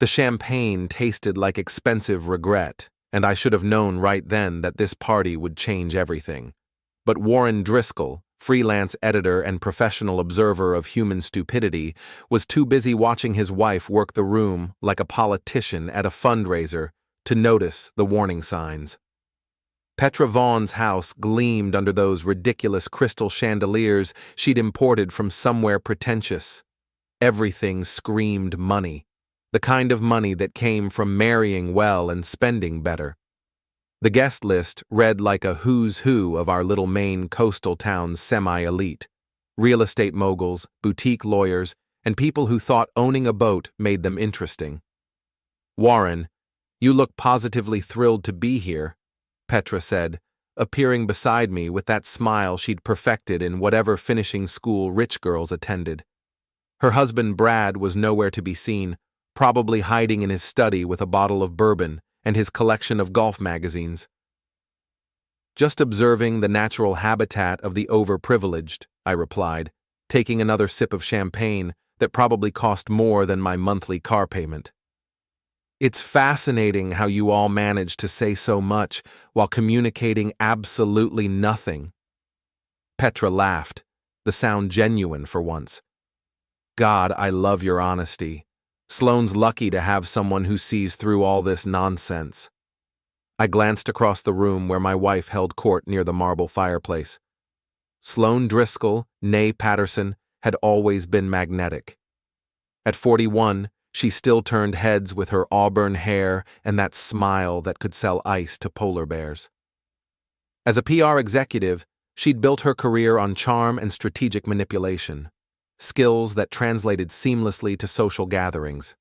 The champagne tasted like expensive regret, and I should have known right then that this party would change everything. But Warren Driscoll, freelance editor and professional observer of human stupidity, was too busy watching his wife work the room like a politician at a fundraiser to notice the warning signs. Petra Vaughn's house gleamed under those ridiculous crystal chandeliers she'd imported from somewhere pretentious. Everything screamed money, the kind of money that came from marrying well and spending better. The guest list read like a who's who of our little Maine coastal town's semi-elite: real estate moguls, boutique lawyers, and people who thought owning a boat made them interesting. "Warren, you look positively thrilled to be here," Petra said, appearing beside me with that smile she'd perfected in whatever finishing school rich girls attended. Her husband Brad was nowhere to be seen, probably hiding in his study with a bottle of bourbon and his collection of golf magazines. "Just observing the natural habitat of the overprivileged," I replied, taking another sip of champagne that probably cost more than my monthly car payment. "It's fascinating how you all manage to say so much while communicating absolutely nothing." Petra laughed, the sound genuine for once. "God, I love your honesty. Sloane's lucky to have someone who sees through all this nonsense." I glanced across the room where my wife held court near the marble fireplace. Sloane Driscoll, née Patterson, had always been magnetic. At 41, she still turned heads with her auburn hair and that smile that could sell ice to polar bears. As a PR executive, she'd built her career on charm and strategic manipulation, skills that translated seamlessly to social gatherings.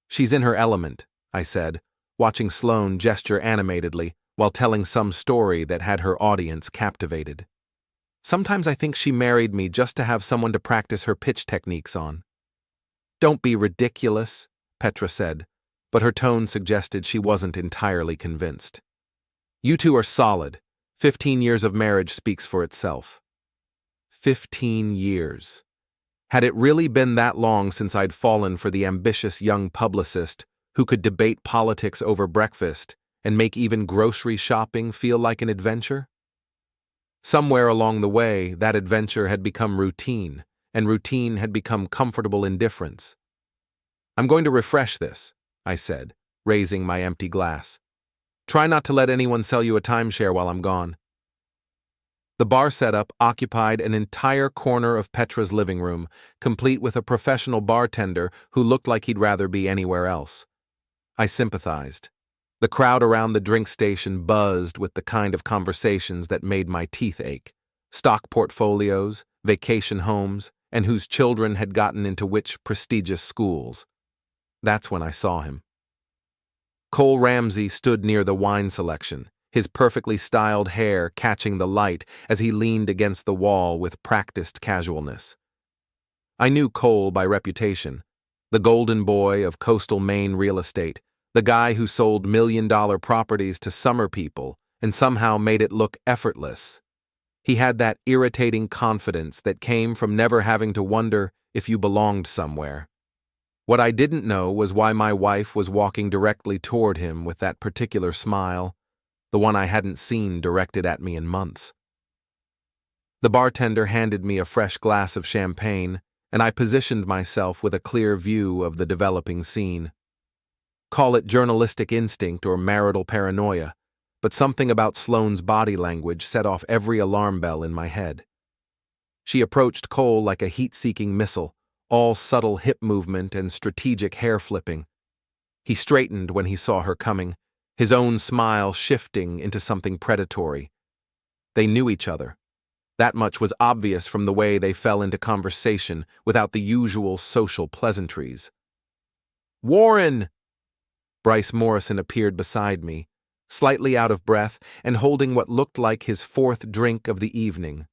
"She's in her element," I said, watching Sloane gesture animatedly while telling some story that had her audience captivated. "Sometimes I think she married me just to have someone to practice her pitch techniques on." "Don't be ridiculous," Petra said, but her tone suggested she wasn't entirely convinced. "You two are solid. 15 years of marriage speaks for itself." 15 years. Had it really been that long since I'd fallen for the ambitious young publicist who could debate politics over breakfast and make even grocery shopping feel like an adventure? Somewhere along the way, that adventure had become routine, and routine had become comfortable indifference. "I'm going to refresh this," I said, raising my empty glass. "Try not to let anyone sell you a timeshare while I'm gone." The bar setup occupied an entire corner of Petra's living room, complete with a professional bartender who looked like he'd rather be anywhere else. I sympathized. The crowd around the drink station buzzed with the kind of conversations that made my teeth ache: stock portfolios, vacation homes, and whose children had gotten into which prestigious schools. That's when I saw him. Cole Ramsey stood near the wine selection, his perfectly styled hair catching the light as he leaned against the wall with practiced casualness. I knew Cole by reputation, the golden boy of coastal Maine real estate, the guy who sold million-dollar properties to summer people and somehow made it look effortless. He had that irritating confidence that came from never having to wonder if you belonged somewhere. What I didn't know was why my wife was walking directly toward him with that particular smile, the one I hadn't seen directed at me in months. The bartender handed me a fresh glass of champagne, and I positioned myself with a clear view of the developing scene. Call it journalistic instinct or marital paranoia, but something about Sloane's body language set off every alarm bell in my head. She approached Cole like a heat-seeking missile, all subtle hip movement and strategic hair flipping. He straightened when he saw her coming, his own smile shifting into something predatory. They knew each other. That much was obvious from the way they fell into conversation without the usual social pleasantries. "Warren!" Bryce Morrison appeared beside me, slightly out of breath and holding what looked like his fourth drink of the evening.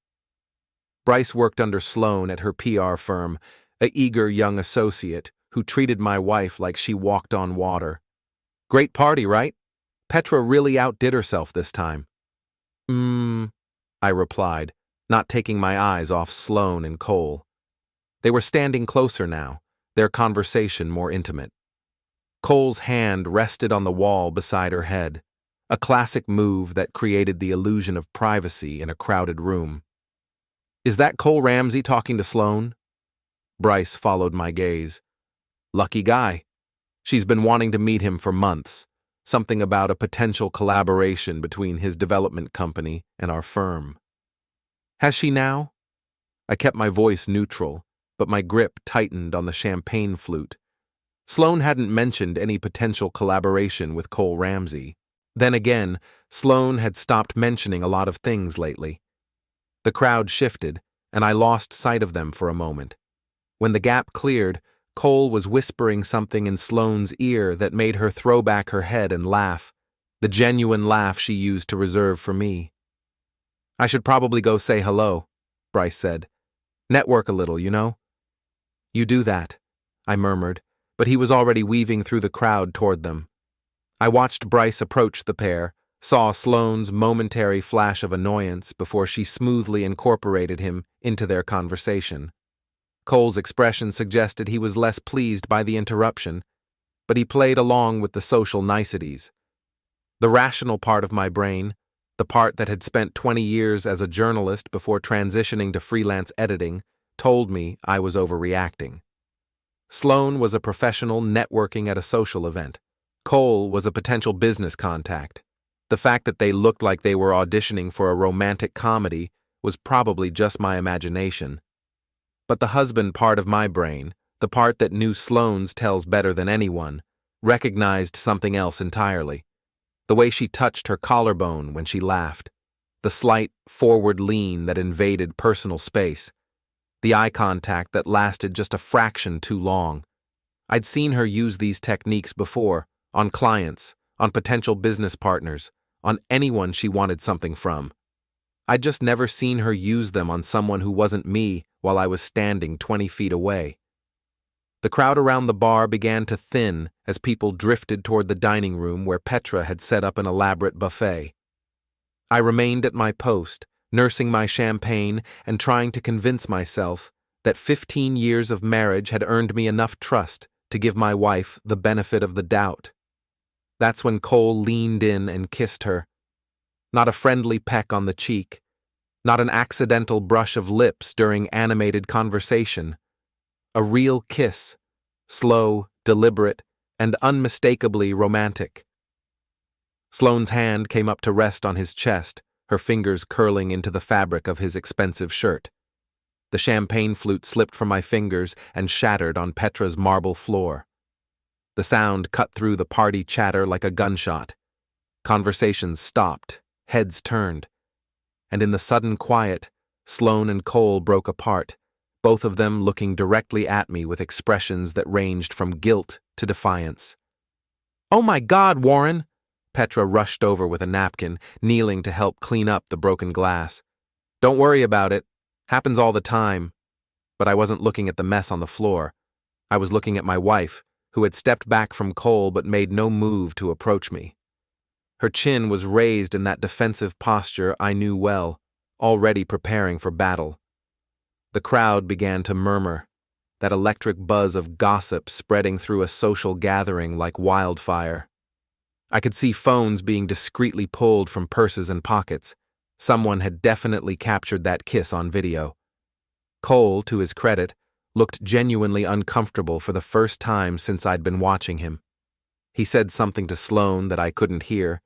Bryce worked under Sloane at her PR firm, a eager young associate who treated my wife like she walked on water. "Great party, right? Petra really outdid herself this time." I replied, not taking my eyes off Sloane and Cole. They were standing closer now, their conversation more intimate. Cole's hand rested on the wall beside her head, a classic move that created the illusion of privacy in a crowded room. "Is that Cole Ramsey talking to Sloane?" Bryce followed my gaze. "Lucky guy. She's been wanting to meet him for months. Something about a potential collaboration between his development company and our firm." "Has she now?" I kept my voice neutral, but my grip tightened on the champagne flute. Sloane hadn't mentioned any potential collaboration with Cole Ramsey. Then again, Sloane had stopped mentioning a lot of things lately. The crowd shifted, and I lost sight of them for a moment. When the gap cleared, Cole was whispering something in Sloane's ear that made her throw back her head and laugh, the genuine laugh she used to reserve for me. "I should probably go say hello," Bryce said. "Network a little, you know." "You do that," I murmured, but he was already weaving through the crowd toward them. I watched Bryce approach the pair, saw Sloane's momentary flash of annoyance before she smoothly incorporated him into their conversation. Cole's expression suggested he was less pleased by the interruption, but he played along with the social niceties. The rational part of my brain, the part that had spent 20 years as a journalist before transitioning to freelance editing, told me I was overreacting. Sloane was a professional networking at a social event. Cole was a potential business contact. The fact that they looked like they were auditioning for a romantic comedy was probably just my imagination. But the husband part of my brain, the part that knew Sloane's tells better than anyone, recognized something else entirely. The way she touched her collarbone when she laughed, the slight forward lean that invaded personal space, the eye contact that lasted just a fraction too long. I'd seen her use these techniques before, on clients, on potential business partners, on anyone she wanted something from. I'd just never seen her use them on someone who wasn't me while I was standing 20 feet away. The crowd around the bar began to thin as people drifted toward the dining room where Petra had set up an elaborate buffet. I remained at my post, nursing my champagne and trying to convince myself that 15 years of marriage had earned me enough trust to give my wife the benefit of the doubt. That's when Cole leaned in and kissed her. Not a friendly peck on the cheek, not an accidental brush of lips during animated conversation. A real kiss, slow, deliberate, and unmistakably romantic. Sloane's hand came up to rest on his chest, her fingers curling into the fabric of his expensive shirt. The champagne flute slipped from my fingers and shattered on Petra's marble floor. The sound cut through the party chatter like a gunshot. Conversations stopped, heads turned. And in the sudden quiet, Sloan and Cole broke apart, both of them looking directly at me with expressions that ranged from guilt to defiance. "Oh my God, Warren!" Petra rushed over with a napkin, kneeling to help clean up the broken glass. "Don't worry about it. Happens all the time." But I wasn't looking at the mess on the floor. I was looking at my wife, who had stepped back from Cole but made no move to approach me. Her chin was raised in that defensive posture I knew well, already preparing for battle. The crowd began to murmur, that electric buzz of gossip spreading through a social gathering like wildfire. I could see phones being discreetly pulled from purses and pockets. Someone had definitely captured that kiss on video. Cole, to his credit, looked genuinely uncomfortable for the first time since I'd been watching him. He said something to Sloane that I couldn't hear,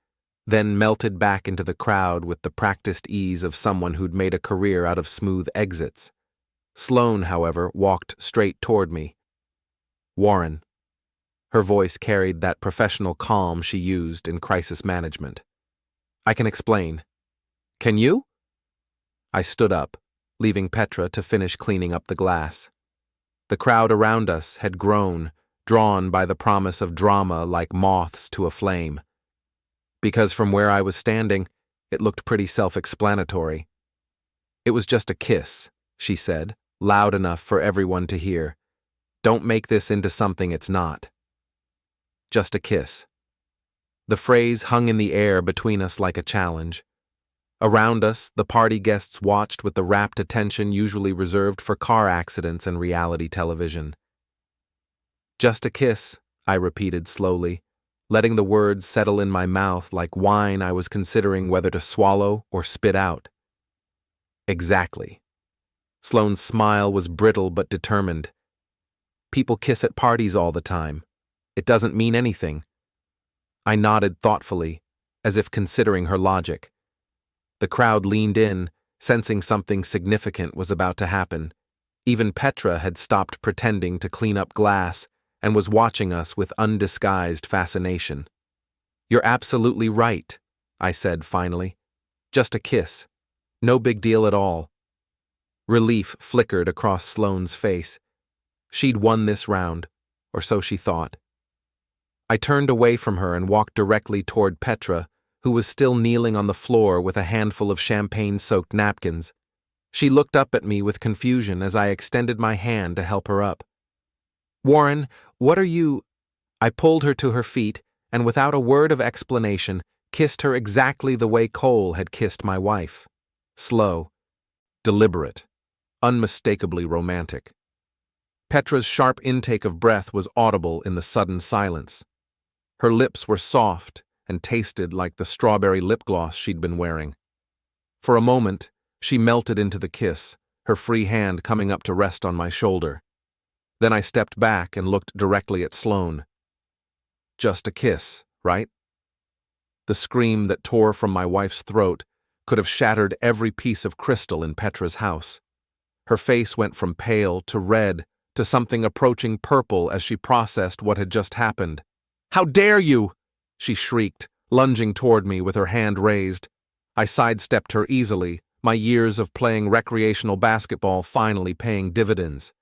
then melted back into the crowd with the practiced ease of someone who'd made a career out of smooth exits. Sloane, however, walked straight toward me. "Warren." Her voice carried that professional calm she used in crisis management. "I can explain." "Can you?" I stood up, leaving Petra to finish cleaning up the glass. The crowd around us had grown, drawn by the promise of drama like moths to a flame. Because from where I was standing, it looked pretty self-explanatory. "It was just a kiss," she said, loud enough for everyone to hear. "Don't make this into something it's not." Just a kiss. The phrase hung in the air between us like a challenge. Around us, the party guests watched with the rapt attention usually reserved for car accidents and reality television. "Just a kiss," I repeated slowly, letting the words settle in my mouth like wine I was considering whether to swallow or spit out. Exactly. Sloane's smile was brittle but determined. People kiss at parties all the time. It doesn't mean anything. I nodded thoughtfully, as if considering her logic. The crowd leaned in, sensing something significant was about to happen. Even Petra had stopped pretending to clean up glass and was watching us with undisguised fascination. "You're absolutely right," I said finally. "Just a kiss. No big deal at all." Relief flickered across Sloane's face. She'd won this round, or so she thought. I turned away from her and walked directly toward Petra, who was still kneeling on the floor with a handful of champagne-soaked napkins. She looked up at me with confusion as I extended my hand to help her up. "Warren, what are you—" I pulled her to her feet and without a word of explanation kissed her exactly the way Cole had kissed my wife. Slow, deliberate, unmistakably romantic. Petra's sharp intake of breath was audible in the sudden silence. Her lips were soft and tasted like the strawberry lip gloss she'd been wearing. For a moment, she melted into the kiss, her free hand coming up to rest on my shoulder. Then I stepped back and looked directly at Sloane. Just a kiss, right? The scream that tore from my wife's throat could have shattered every piece of crystal in Petra's house. Her face went from pale to red to something approaching purple as she processed what had just happened. "How dare you!" she shrieked, lunging toward me with her hand raised. I sidestepped her easily, my years of playing recreational basketball finally paying dividends.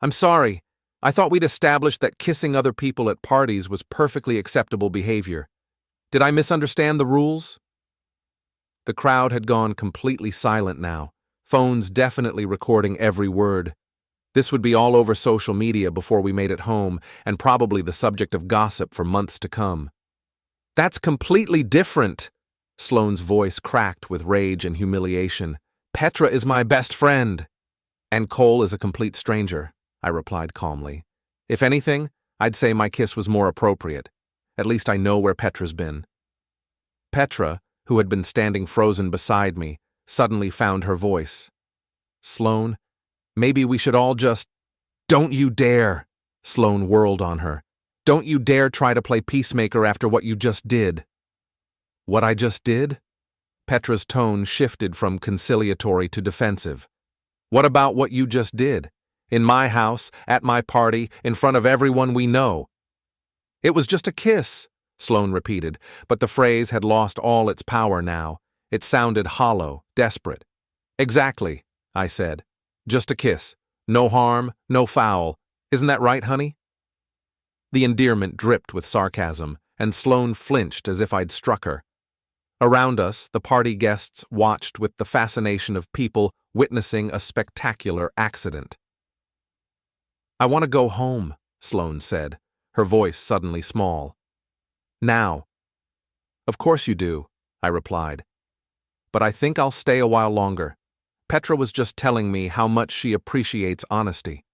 "I'm sorry. I thought we'd established that kissing other people at parties was perfectly acceptable behavior. Did I misunderstand the rules?" The crowd had gone completely silent now, phones definitely recording every word. This would be all over social media before we made it home, and probably the subject of gossip for months to come. "That's completely different," Sloane's voice cracked with rage and humiliation. "Petra is my best friend." "And Cole is a complete stranger," I replied calmly. "If anything, I'd say my kiss was more appropriate. At least I know where Petra's been." Petra, who had been standing frozen beside me, suddenly found her voice. "Sloane, maybe we should all just—" "Don't you dare!" Sloane whirled on her. "Don't you dare try to play peacemaker after what you just did." "What I just did?" Petra's tone shifted from conciliatory to defensive. "What about what you just did? In my house, at my party, in front of everyone we know." "It was just a kiss," Sloane repeated, but the phrase had lost all its power now. It sounded hollow, desperate. "Exactly," I said. "Just a kiss. No harm, no foul. Isn't that right, honey?" The endearment dripped with sarcasm, and Sloane flinched as if I'd struck her. Around us, the party guests watched with the fascination of people witnessing a spectacular accident. "I want to go home," Sloane said, her voice suddenly small. "Now." "Of course you do," I replied. "But I think I'll stay a while longer. Petra was just telling me how much she appreciates honesty."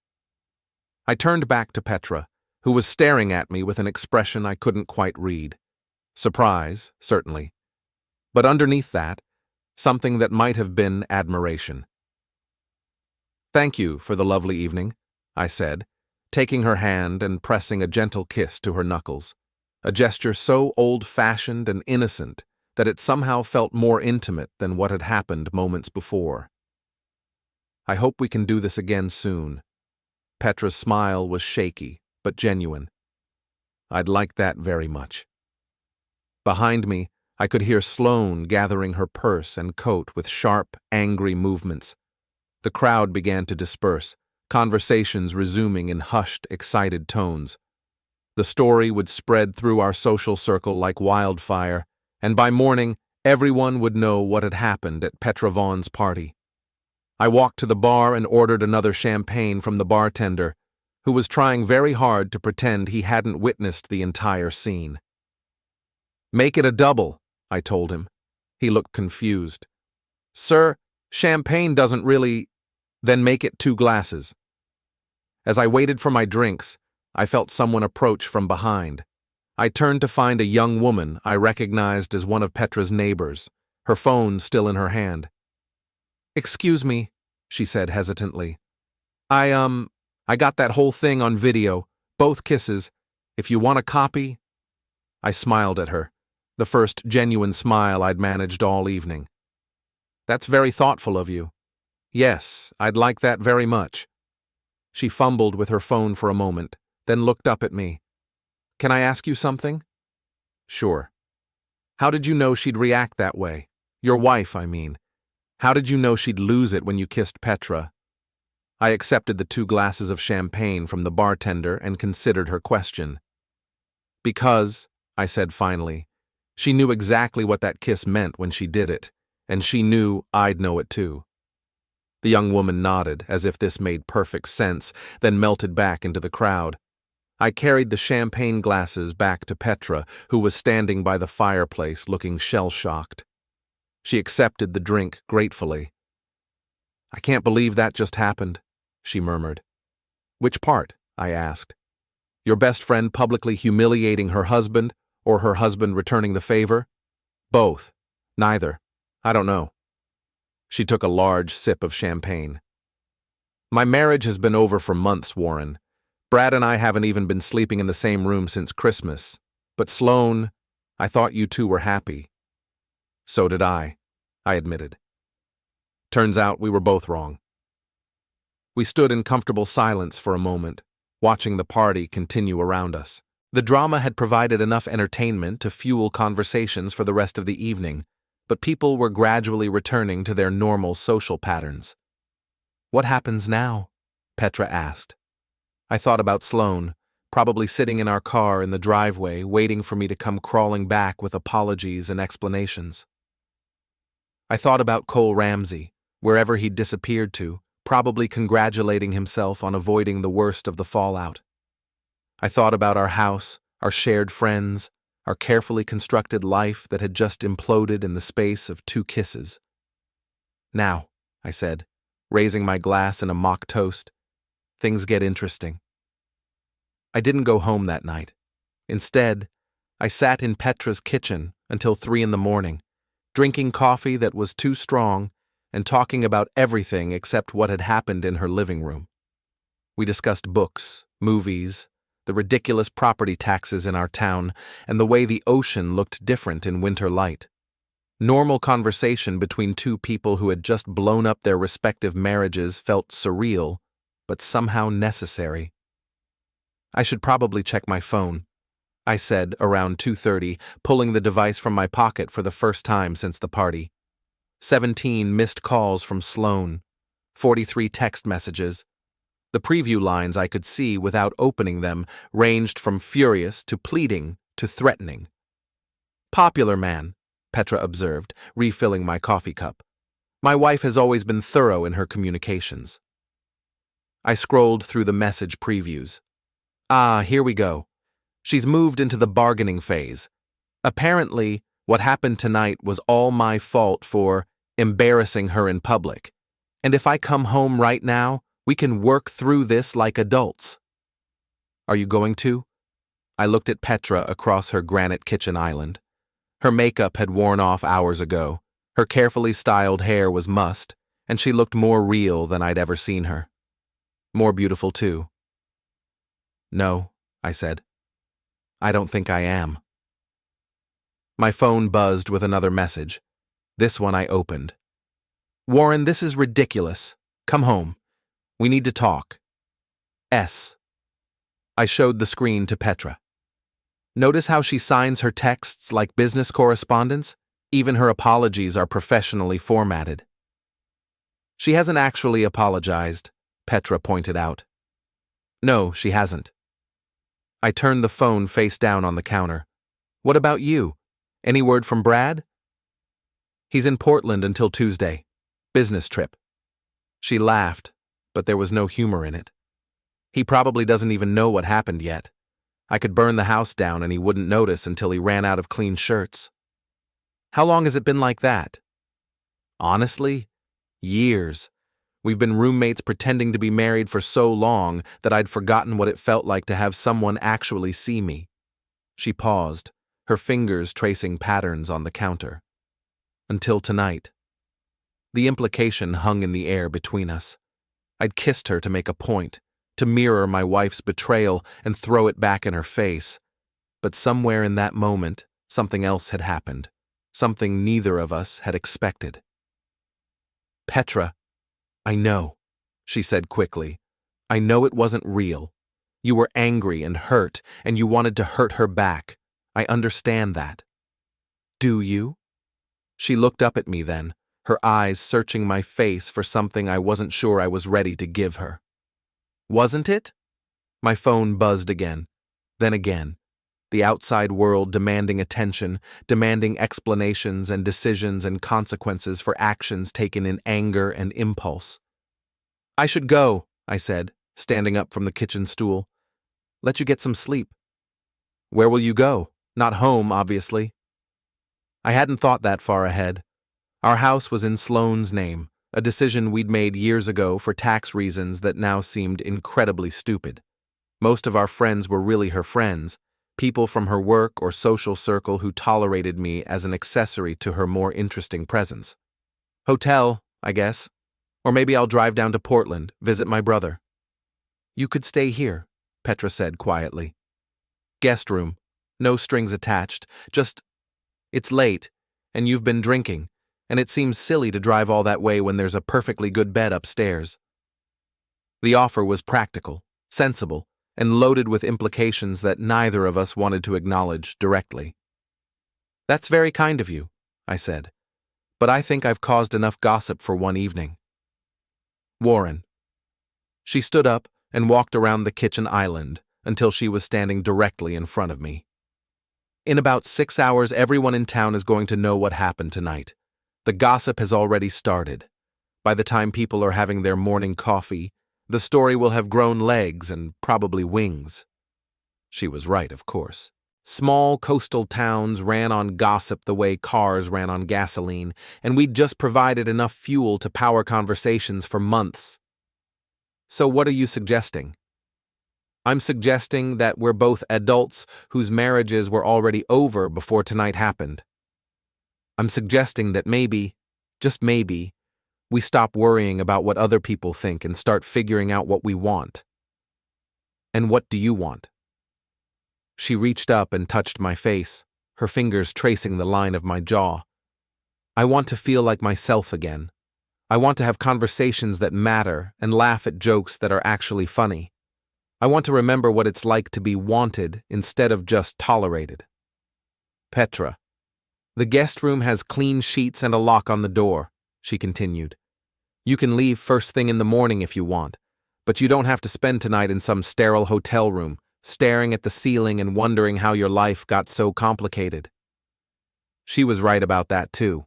I turned back to Petra, who was staring at me with an expression I couldn't quite read. Surprise, certainly. But underneath that, something that might have been admiration. "Thank you for the lovely evening," I said, taking her hand and pressing a gentle kiss to her knuckles, a gesture so old-fashioned and innocent that it somehow felt more intimate than what had happened moments before. "I hope we can do this again soon." Petra's smile was shaky, but genuine. "I'd like that very much." Behind me, I could hear Sloane gathering her purse and coat with sharp, angry movements. The crowd began to disperse, conversations resuming in hushed, excited tones. The story would spread through our social circle like wildfire, and by morning, everyone would know what had happened at Petra Vaughn's party. I walked to the bar and ordered another champagne from the bartender, who was trying very hard to pretend he hadn't witnessed the entire scene. "Make it a double," I told him. He looked confused. "Sir, champagne doesn't really—" "Then make it 2 glasses." As I waited for my drinks, I felt someone approach from behind. I turned to find a young woman I recognized as one of Petra's neighbors, her phone still in her hand. "Excuse me," she said hesitantly. I got that whole thing on video, both kisses. If you want a copy?" I smiled at her, the first genuine smile I'd managed all evening. "That's very thoughtful of you. Yes, I'd like that very much." She fumbled with her phone for a moment, then looked up at me. "Can I ask you something?" "Sure." "How did you know she'd react that way? Your wife, I mean. How did you know she'd lose it when you kissed Petra?" I accepted the 2 glasses of champagne from the bartender and considered her question. "Because," I said finally, "she knew exactly what that kiss meant when she did it, and she knew I'd know it too." The young woman nodded, as if this made perfect sense, then melted back into the crowd. I carried the champagne glasses back to Petra, who was standing by the fireplace looking shell-shocked. She accepted the drink gratefully. "I can't believe that just happened," she murmured. "Which part?" I asked. "Your best friend publicly humiliating her husband, or her husband returning the favor?" "Both. Neither. I don't know." She took a large sip of champagne. "My marriage has been over for months, Warren. Brad and I haven't even been sleeping in the same room since Christmas. But Sloane, I thought you two were happy." "So did I admitted. Turns out we were both wrong." We stood in comfortable silence for a moment, watching the party continue around us. The drama had provided enough entertainment to fuel conversations for the rest of the evening, but people were gradually returning to their normal social patterns. "What happens now?" Petra asked. I thought about Sloane, probably sitting in our car in the driveway, waiting for me to come crawling back with apologies and explanations. I thought about Cole Ramsey, wherever he'd disappeared to, probably congratulating himself on avoiding the worst of the fallout. I thought about our house, our shared friends, our carefully constructed life that had just imploded in the space of 2 kisses. "Now," I said, raising my glass in a mock toast, "things get interesting." I didn't go home that night. Instead, I sat in Petra's kitchen until 3 in the morning, drinking coffee that was too strong and talking about everything except what had happened in her living room. We discussed books, movies, the ridiculous property taxes in our town, and the way the ocean looked different in winter light. Normal conversation between 2 people who had just blown up their respective marriages felt surreal, but somehow necessary. "I should probably check my phone," I said around 2:30, pulling the device from my pocket for the first time since the party. 17 missed calls from Sloane, 43 text messages. The preview lines I could see without opening them ranged from furious to pleading to threatening. "Popular man," Petra observed, refilling my coffee cup. "My wife has always been thorough in her communications." I scrolled through the message previews. Here we go. She's moved into the bargaining phase. Apparently, what happened tonight was all my fault for embarrassing her in public. And if I come home right now, we can work through this like adults. "Are you going to?" I looked at Petra across her granite kitchen island. Her makeup had worn off hours ago. Her carefully styled hair was mussed, and she looked more real than I'd ever seen her. More beautiful, too. "No," I said. "I don't think I am." My phone buzzed with another message. This one I opened. "Warren, this is ridiculous. Come home. We need to talk. S." I showed the screen to Petra. Notice how she signs her texts like business correspondence? Even her apologies are professionally formatted. "She hasn't actually apologized," Petra pointed out. "No, she hasn't." I turned the phone face down on the counter. "What about you? Any word from Brad?" "He's in Portland until Tuesday. Business trip." She laughed, but there was no humor in it. "He probably doesn't even know what happened yet. I could burn the house down and he wouldn't notice until he ran out of clean shirts." "How long has it been like that?" "Honestly, years. We've been roommates pretending to be married for so long that I'd forgotten what it felt like to have someone actually see me. She paused, her fingers tracing patterns on the counter. Until tonight. The implication hung in the air between us. I'd kissed her to make a point, to mirror my wife's betrayal and throw it back in her face. But somewhere in that moment, something else had happened, something neither of us had expected. Petra, I know, she said quickly. I know it wasn't real. You were angry and hurt, and you wanted to hurt her back. I understand that. Do you? She looked up at me then, her eyes searching my face for something I wasn't sure I was ready to give her. Wasn't it? My phone buzzed again, then again. The outside world demanding attention, demanding explanations and decisions and consequences for actions taken in anger and impulse. I should go, I said, standing up from the kitchen stool. Let you get some sleep. Where will you go? Not home, obviously. I hadn't thought that far ahead. Our house was in Sloane's name, a decision we'd made years ago for tax reasons that now seemed incredibly stupid. Most of our friends were really her friends, people from her work or social circle who tolerated me as an accessory to her more interesting presence. Hotel, I guess. Or maybe I'll drive down to Portland, visit my brother. You could stay here, Petra said quietly. Guest room. No strings attached, just, it's late, and you've been drinking, and it seems silly to drive all that way when there's a perfectly good bed upstairs. The offer was practical, sensible, and loaded with implications that neither of us wanted to acknowledge directly. That's very kind of you, I said, but I think I've caused enough gossip for one evening. Warren. She stood up and walked around the kitchen island until she was standing directly in front of me. In about 6 hours, everyone in town is going to know what happened tonight. The gossip has already started. By the time people are having their morning coffee, the story will have grown legs and probably wings. She was right, of course. Small coastal towns ran on gossip the way cars ran on gasoline, and we'd just provided enough fuel to power conversations for months. So what are you suggesting? I'm suggesting that we're both adults whose marriages were already over before tonight happened. I'm suggesting that maybe, just maybe, we stop worrying about what other people think and start figuring out what we want. And what do you want? She reached up and touched my face, her fingers tracing the line of my jaw. I want to feel like myself again. I want to have conversations that matter and laugh at jokes that are actually funny. I want to remember what it's like to be wanted instead of just tolerated. Petra. The guest room has clean sheets and a lock on the door, she continued. You can leave first thing in the morning if you want, but you don't have to spend tonight in some sterile hotel room, staring at the ceiling and wondering how your life got so complicated. She was right about that too.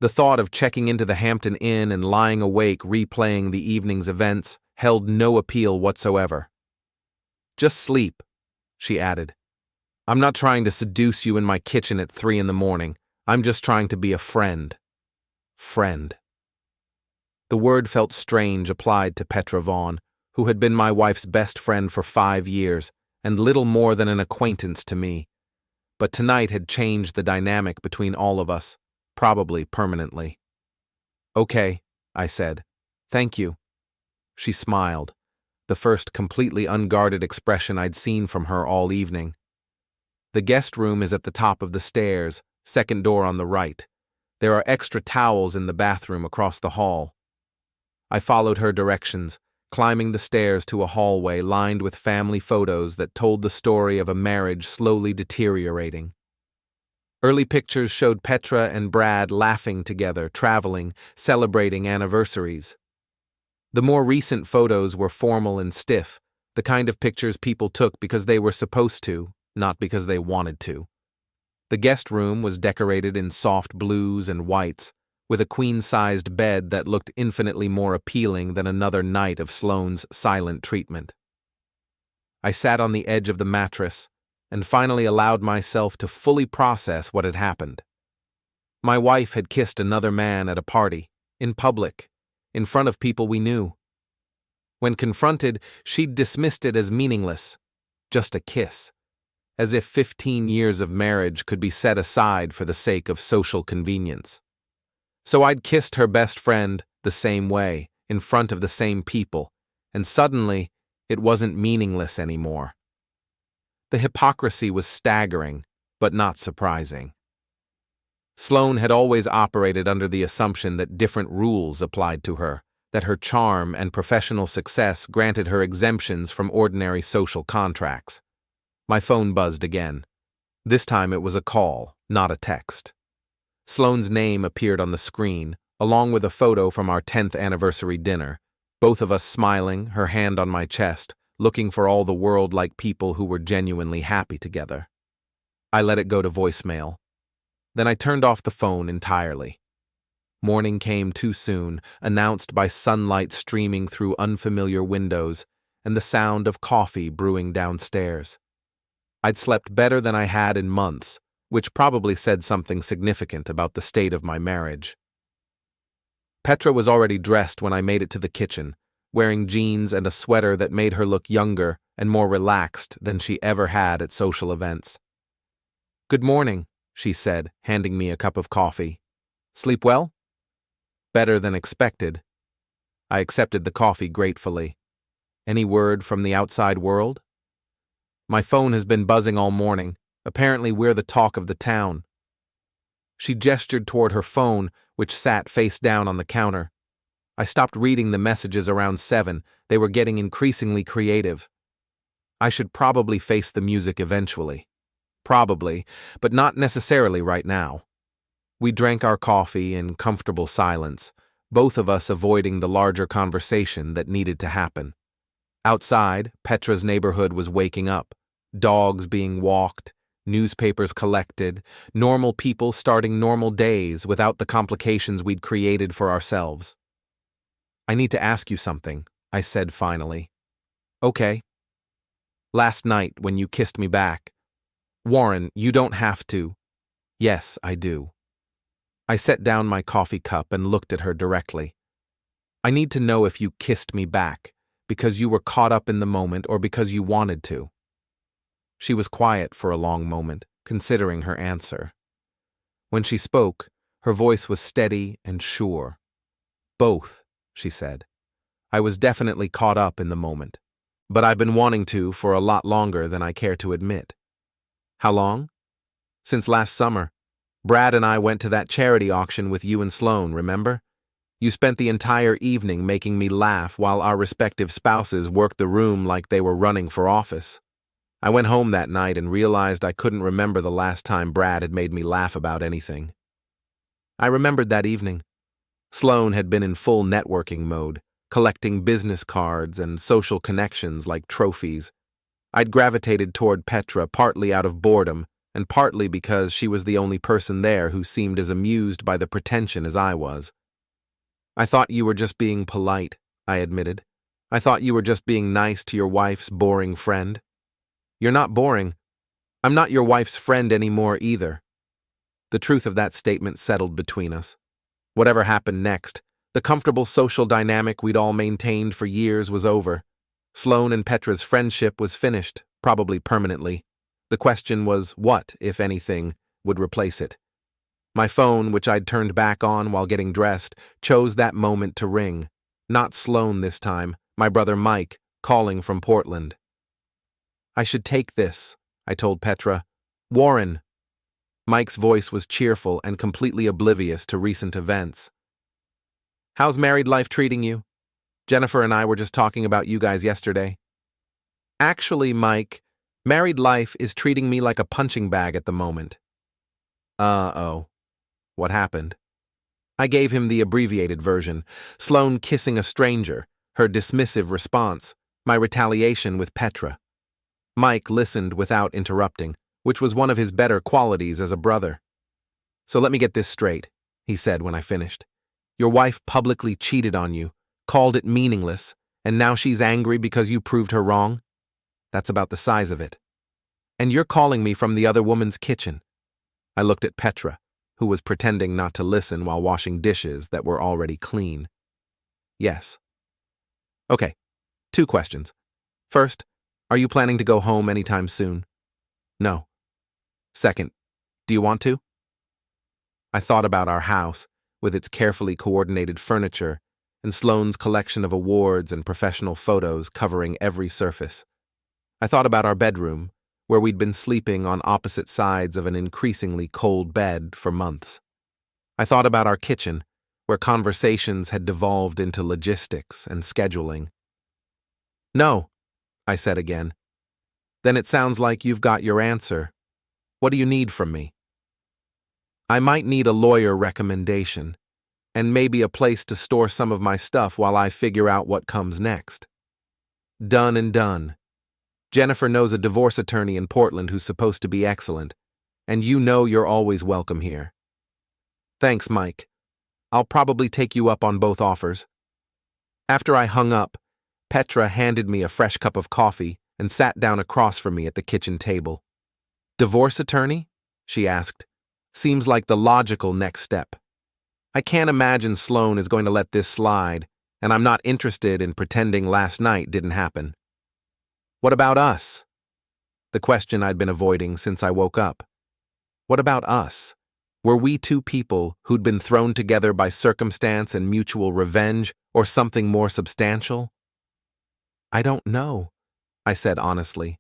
The thought of checking into the Hampton Inn and lying awake replaying the evening's events held no appeal whatsoever. Just sleep, she added. I'm not trying to seduce you in my kitchen at 3 a.m. I'm just trying to be a friend. Friend. The word felt strange applied to Petra Vaughn, who had been my wife's best friend for 5 years and little more than an acquaintance to me. But tonight had changed the dynamic between all of us, probably permanently. Okay, I said. Thank you. She smiled, the first completely unguarded expression I'd seen from her all evening. The guest room is at the top of the stairs, second door on the right. There are extra towels in the bathroom across the hall. I followed her directions, climbing the stairs to a hallway lined with family photos that told the story of a marriage slowly deteriorating. Early pictures showed Petra and Brad laughing together, traveling, celebrating anniversaries. The more recent photos were formal and stiff, the kind of pictures people took because they were supposed to, not because they wanted to. The guest room was decorated in soft blues and whites, with a queen-sized bed that looked infinitely more appealing than another night of Sloane's silent treatment. I sat on the edge of the mattress and finally allowed myself to fully process what had happened. My wife had kissed another man at a party, in public, in front of people we knew. When confronted, she'd dismissed it as meaningless, just a kiss, as if 15 years of marriage could be set aside for the sake of social convenience. So I'd kissed her best friend the same way, in front of the same people, and suddenly it wasn't meaningless anymore. The hypocrisy was staggering, but not surprising. Sloane had always operated under the assumption that different rules applied to her, that her charm and professional success granted her exemptions from ordinary social contracts. My phone buzzed again. This time it was a call, not a text. Sloane's name appeared on the screen, along with a photo from our 10th anniversary dinner, both of us smiling, her hand on my chest, looking for all the world like people who were genuinely happy together. I let it go to voicemail. Then I turned off the phone entirely. Morning came too soon, announced by sunlight streaming through unfamiliar windows and the sound of coffee brewing downstairs. I'd slept better than I had in months, which probably said something significant about the state of my marriage. Petra was already dressed when I made it to the kitchen, wearing jeans and a sweater that made her look younger and more relaxed than she ever had at social events. "Good morning," she said, handing me a cup of coffee. "Sleep well?" "Better than expected." I accepted the coffee gratefully. "Any word from the outside world?" "My phone has been buzzing all morning. Apparently we're the talk of the town." She gestured toward her phone, which sat face down on the counter. I stopped reading the messages around 7. They were getting increasingly creative. I should probably face the music eventually. Probably, but not necessarily right now. We drank our coffee in comfortable silence, both of us avoiding the larger conversation that needed to happen. Outside, Petra's neighborhood was waking up, dogs being walked, newspapers collected, normal people starting normal days without the complications we'd created for ourselves. "I need to ask you something," I said finally. "Okay." "Last night when you kissed me back." "Warren, you don't have to." "Yes, I do." I set down my coffee cup and looked at her directly. "I need to know if you kissed me back, because you were caught up in the moment or because you wanted to." She was quiet for a long moment, considering her answer. When she spoke, her voice was steady and sure. "Both," she said. "I was definitely caught up in the moment, but I've been wanting to for a lot longer than I care to admit." "How long?" "Since last summer. Brad and I went to that charity auction with you and Sloane, remember? You spent the entire evening making me laugh while our respective spouses worked the room like they were running for office. I went home that night and realized I couldn't remember the last time Brad had made me laugh about anything." I remembered that evening. Sloane had been in full networking mode, collecting business cards and social connections like trophies. I'd gravitated toward Petra partly out of boredom and partly because she was the only person there who seemed as amused by the pretension as I was. "I thought you were just being polite," I admitted. "I thought you were just being nice to your wife's boring friend." "You're not boring. I'm not your wife's friend anymore either." The truth of that statement settled between us. Whatever happened next, the comfortable social dynamic we'd all maintained for years was over. Sloane and Petra's friendship was finished, probably permanently. The question was what, if anything, would replace it. My phone, which I'd turned back on while getting dressed, chose that moment to ring. Not Sloane this time, my brother Mike, calling from Portland. "I should take this," I told Petra. "Warren." Mike's voice was cheerful and completely oblivious to recent events. "How's married life treating you? Jennifer and I were just talking about you guys yesterday." "Actually, Mike, married life is treating me like a punching bag at the moment." "Uh-oh. What happened?" I gave him the abbreviated version. Sloane kissing a stranger, her dismissive response, my retaliation with Petra. Mike listened without interrupting, which was one of his better qualities as a brother. "So let me get this straight," he said when I finished. "Your wife publicly cheated on you, called it meaningless, and now she's angry because you proved her wrong? That's about the size of it. And you're calling me from the other woman's kitchen." I looked at Petra, who was pretending not to listen while washing dishes that were already clean. Yes. Okay, 2 questions. First, are you planning to go home anytime soon? No. Second, do you want to? I thought about our house, with its carefully coordinated furniture, and Sloane's collection of awards and professional photos covering every surface. I thought about our bedroom, where we'd been sleeping on opposite sides of an increasingly cold bed for months. I thought about our kitchen, where conversations had devolved into logistics and scheduling. No, I said again. Then it sounds like you've got your answer. What do you need from me? I might need a lawyer recommendation, and maybe a place to store some of my stuff while I figure out what comes next. Done and done. Jennifer knows a divorce attorney in Portland who's supposed to be excellent, and you know you're always welcome here. Thanks, Mike. I'll probably take you up on both offers. After I hung up, Petra handed me a fresh cup of coffee and sat down across from me at the kitchen table. Divorce attorney? She asked. Seems like the logical next step. I can't imagine Sloane is going to let this slide, and I'm not interested in pretending last night didn't happen. What about us? The question I'd been avoiding since I woke up. What about us? Were we 2 people who'd been thrown together by circumstance and mutual revenge, or something more substantial? I don't know, I said honestly.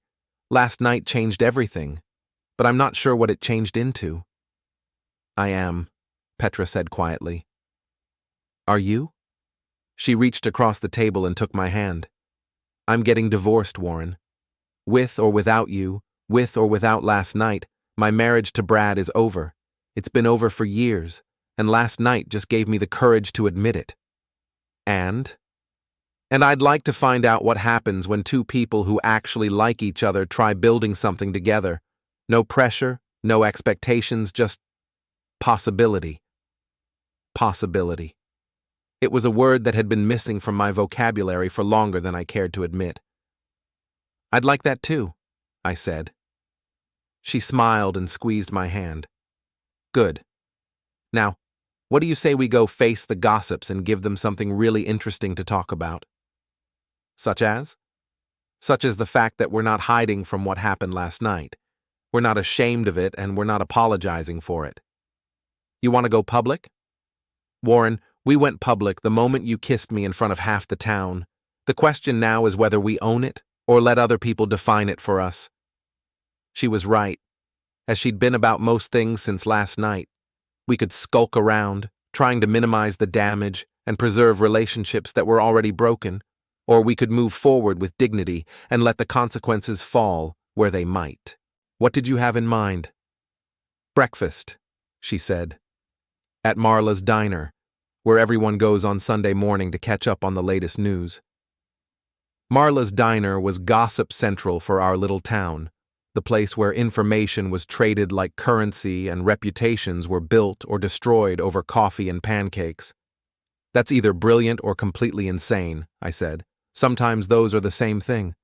Last night changed everything, but I'm not sure what it changed into. I am, Petra said quietly. Are you? She reached across the table and took my hand. I'm getting divorced, Warren. With or without you, with or without last night, my marriage to Brad is over. It's been over for years, and last night just gave me the courage to admit it. And I'd like to find out what happens when 2 people who actually like each other try building something together. No pressure, no expectations, just possibility. Possibility. It was a word that had been missing from my vocabulary for longer than I cared to admit. I'd like that too, I said. She smiled and squeezed my hand. Good. Now, what do you say we go face the gossips and give them something really interesting to talk about? Such as? Such as the fact that we're not hiding from what happened last night. We're not ashamed of it, and we're not apologizing for it. You want to go public? Warren, we went public the moment you kissed me in front of half the town. The question now is whether we own it or let other people define it for us. She was right, as she'd been about most things since last night. We could skulk around, trying to minimize the damage and preserve relationships that were already broken, or we could move forward with dignity and let the consequences fall where they might. What did you have in mind? Breakfast, she said. At Marla's diner, where everyone goes on Sunday morning to catch up on the latest news. Marla's diner was gossip central for our little town, the place where information was traded like currency and reputations were built or destroyed over coffee and pancakes. That's either brilliant or completely insane, I said. Sometimes those are the same thing.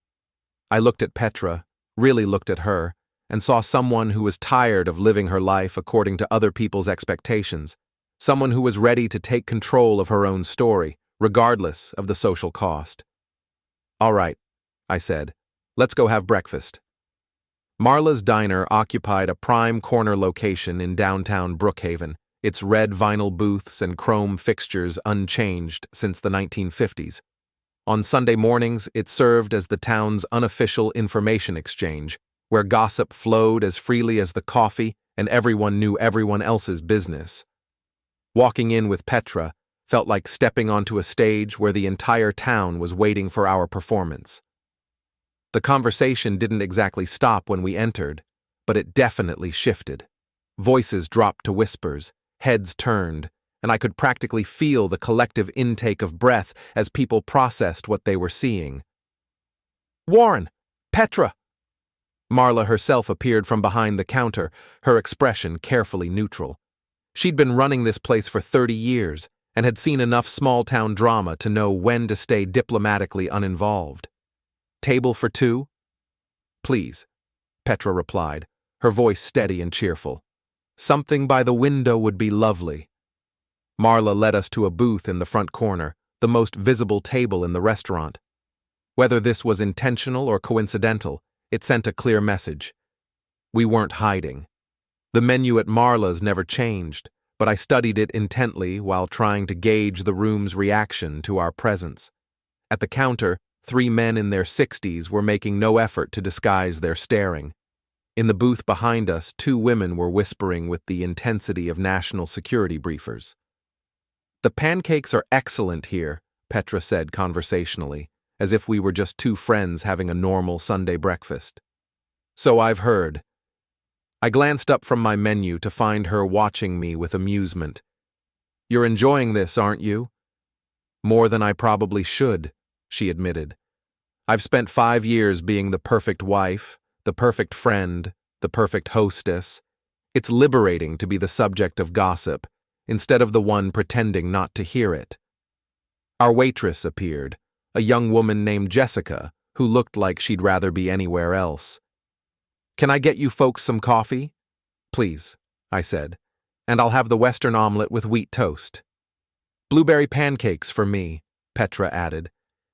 I looked at Petra, really looked at her, and saw someone who was tired of living her life according to other people's expectations, someone who was ready to take control of her own story, regardless of the social cost. All right, I said, let's go have breakfast. Marla's diner occupied a prime corner location in downtown Brookhaven, its red vinyl booths and chrome fixtures unchanged since the 1950s. On Sunday mornings, it served as the town's unofficial information exchange, where gossip flowed as freely as the coffee and everyone knew everyone else's business. Walking in with Petra felt like stepping onto a stage where the entire town was waiting for our performance. The conversation didn't exactly stop when we entered, but it definitely shifted. Voices dropped to whispers, heads turned, and I could practically feel the collective intake of breath as people processed what they were seeing. Warren! Petra! Marla herself appeared from behind the counter, her expression carefully neutral. She'd been running this place for 30 years and had seen enough small-town drama to know when to stay diplomatically uninvolved. Table for 2? Please, Petra replied, her voice steady and cheerful. Something by the window would be lovely. Marla led us to a booth in the front corner, the most visible table in the restaurant. Whether this was intentional or coincidental, it sent a clear message. We weren't hiding. The menu at Marla's never changed, but I studied it intently while trying to gauge the room's reaction to our presence. At the counter, 3 men in their 60s were making no effort to disguise their staring. In the booth behind us, 2 women were whispering with the intensity of national security briefers. "The pancakes are excellent here," Petra said conversationally, as if we were just 2 friends having a normal Sunday breakfast. "So I've heard." I glanced up from my menu to find her watching me with amusement. "You're enjoying this, aren't you?" "More than I probably should," she admitted. "I've spent 5 years being the perfect wife, the perfect friend, the perfect hostess. It's liberating to be the subject of gossip, instead of the one pretending not to hear it." Our waitress appeared, a young woman named Jessica, who looked like she'd rather be anywhere else. "Can I get you folks some coffee?" "Please," I said, "and I'll have the Western omelet with wheat toast." "Blueberry pancakes for me," Petra added,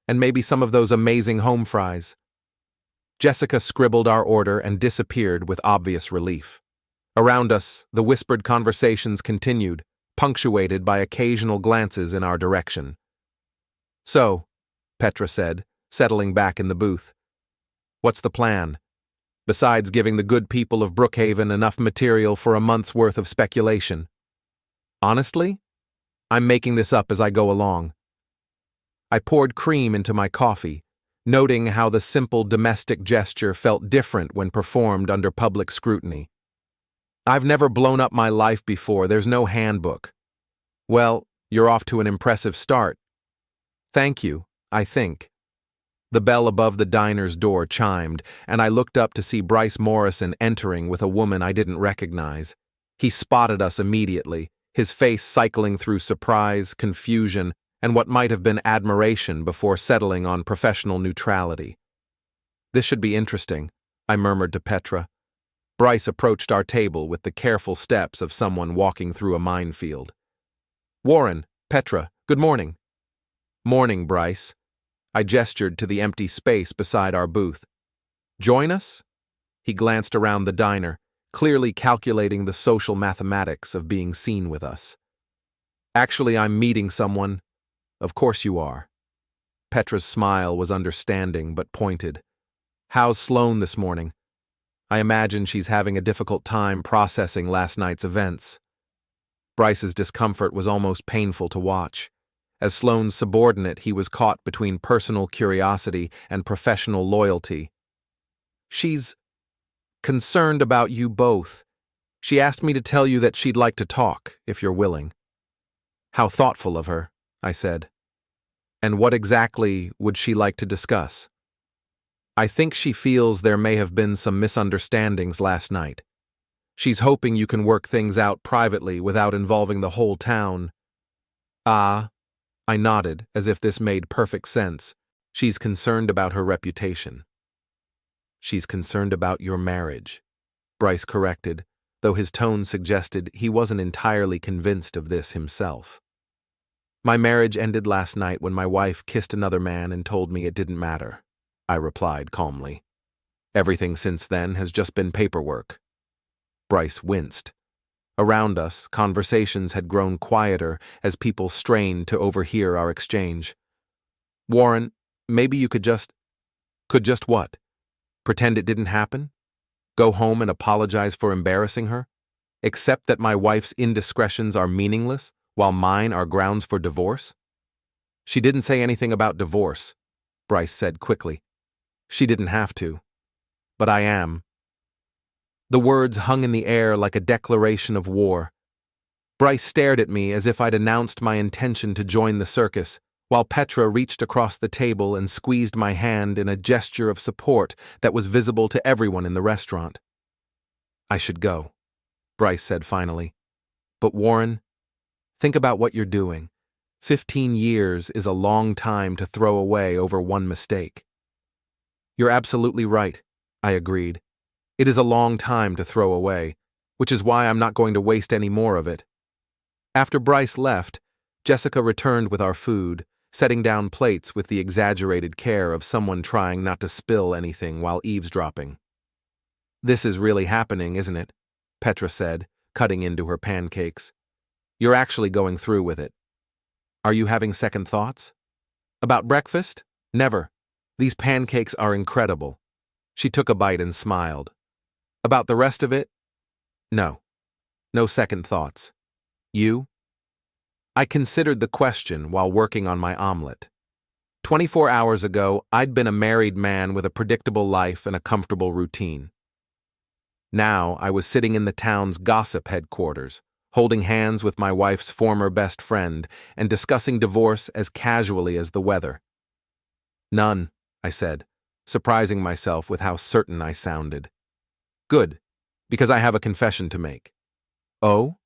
"and maybe some of those amazing home fries." Jessica scribbled our order and disappeared with obvious relief. Around us, the whispered conversations continued, punctuated by occasional glances in our direction. "So," Petra said, settling back in the booth, "what's the plan? Besides giving the good people of Brookhaven enough material for a month's worth of speculation." "Honestly, I'm making this up as I go along." I poured cream into my coffee, noting how the simple domestic gesture felt different when performed under public scrutiny. "I've never blown up my life before, there's no handbook." "Well, you're off to an impressive start." "Thank you, I think." The bell above the diner's door chimed, and I looked up to see Bryce Morrison entering with a woman I didn't recognize. He spotted us immediately, his face cycling through surprise, confusion, and what might have been admiration before settling on professional neutrality. "This should be interesting," I murmured to Petra. Bryce approached our table with the careful steps of someone walking through a minefield. "Warren, Petra, good morning." "Morning, Bryce." I gestured to the empty space beside our booth. "Join us?" He glanced around the diner, clearly calculating the social mathematics of being seen with us. "Actually, I'm meeting someone." "Of course you are." Petra's smile was understanding but pointed. "How's Sloane this morning?" I imagine she's having a difficult time processing last night's events. Bryce's discomfort was almost painful to watch. As Sloane's subordinate, he was caught between personal curiosity and professional loyalty. "She's concerned about you both. She asked me to tell you that she'd like to talk, if you're willing." "How thoughtful of her," I said. "And what exactly would she like to discuss?" "I think she feels there may have been some misunderstandings last night. She's hoping you can work things out privately without involving the whole town." "Ah," I nodded, as if this made perfect sense. "She's concerned about her reputation." "She's concerned about your marriage," Bryce corrected, though his tone suggested he wasn't entirely convinced of this himself. "My marriage ended last night when my wife kissed another man and told me it didn't matter," I replied calmly. "Everything since then has just been paperwork." Bryce winced. Around us, conversations had grown quieter as people strained to overhear our exchange. "Warren, maybe you could just..." "Could just what? Pretend it didn't happen? Go home and apologize for embarrassing her? Accept that my wife's indiscretions are meaningless, while mine are grounds for divorce?" "She didn't say anything about divorce," Bryce said quickly. "She didn't have to. But I am." The words hung in the air like a declaration of war. Bryce stared at me as if I'd announced my intention to join the circus, while Petra reached across the table and squeezed my hand in a gesture of support that was visible to everyone in the restaurant. "I should go," Bryce said finally. "But Warren, think about what you're doing. 15 years is a long time to throw away over one mistake." "You're absolutely right," I agreed. "It is a long time to throw away, which is why I'm not going to waste any more of it." After Bryce left, Jessica returned with our food, setting down plates with the exaggerated care of someone trying not to spill anything while eavesdropping. "This is really happening, isn't it?" Petra said, cutting into her pancakes. "You're actually going through with it. Are you having second thoughts? About breakfast? Never. These pancakes are incredible." She took a bite and smiled. "About the rest of it? No. No second thoughts. You?" I considered the question while working on my omelet. 24 hours ago, I'd been a married man with a predictable life and a comfortable routine. Now, I was sitting in the town's gossip headquarters, holding hands with my wife's former best friend and discussing divorce as casually as the weather. "None," I said, surprising myself with how certain I sounded. "Good, because I have a confession to make." "Oh?"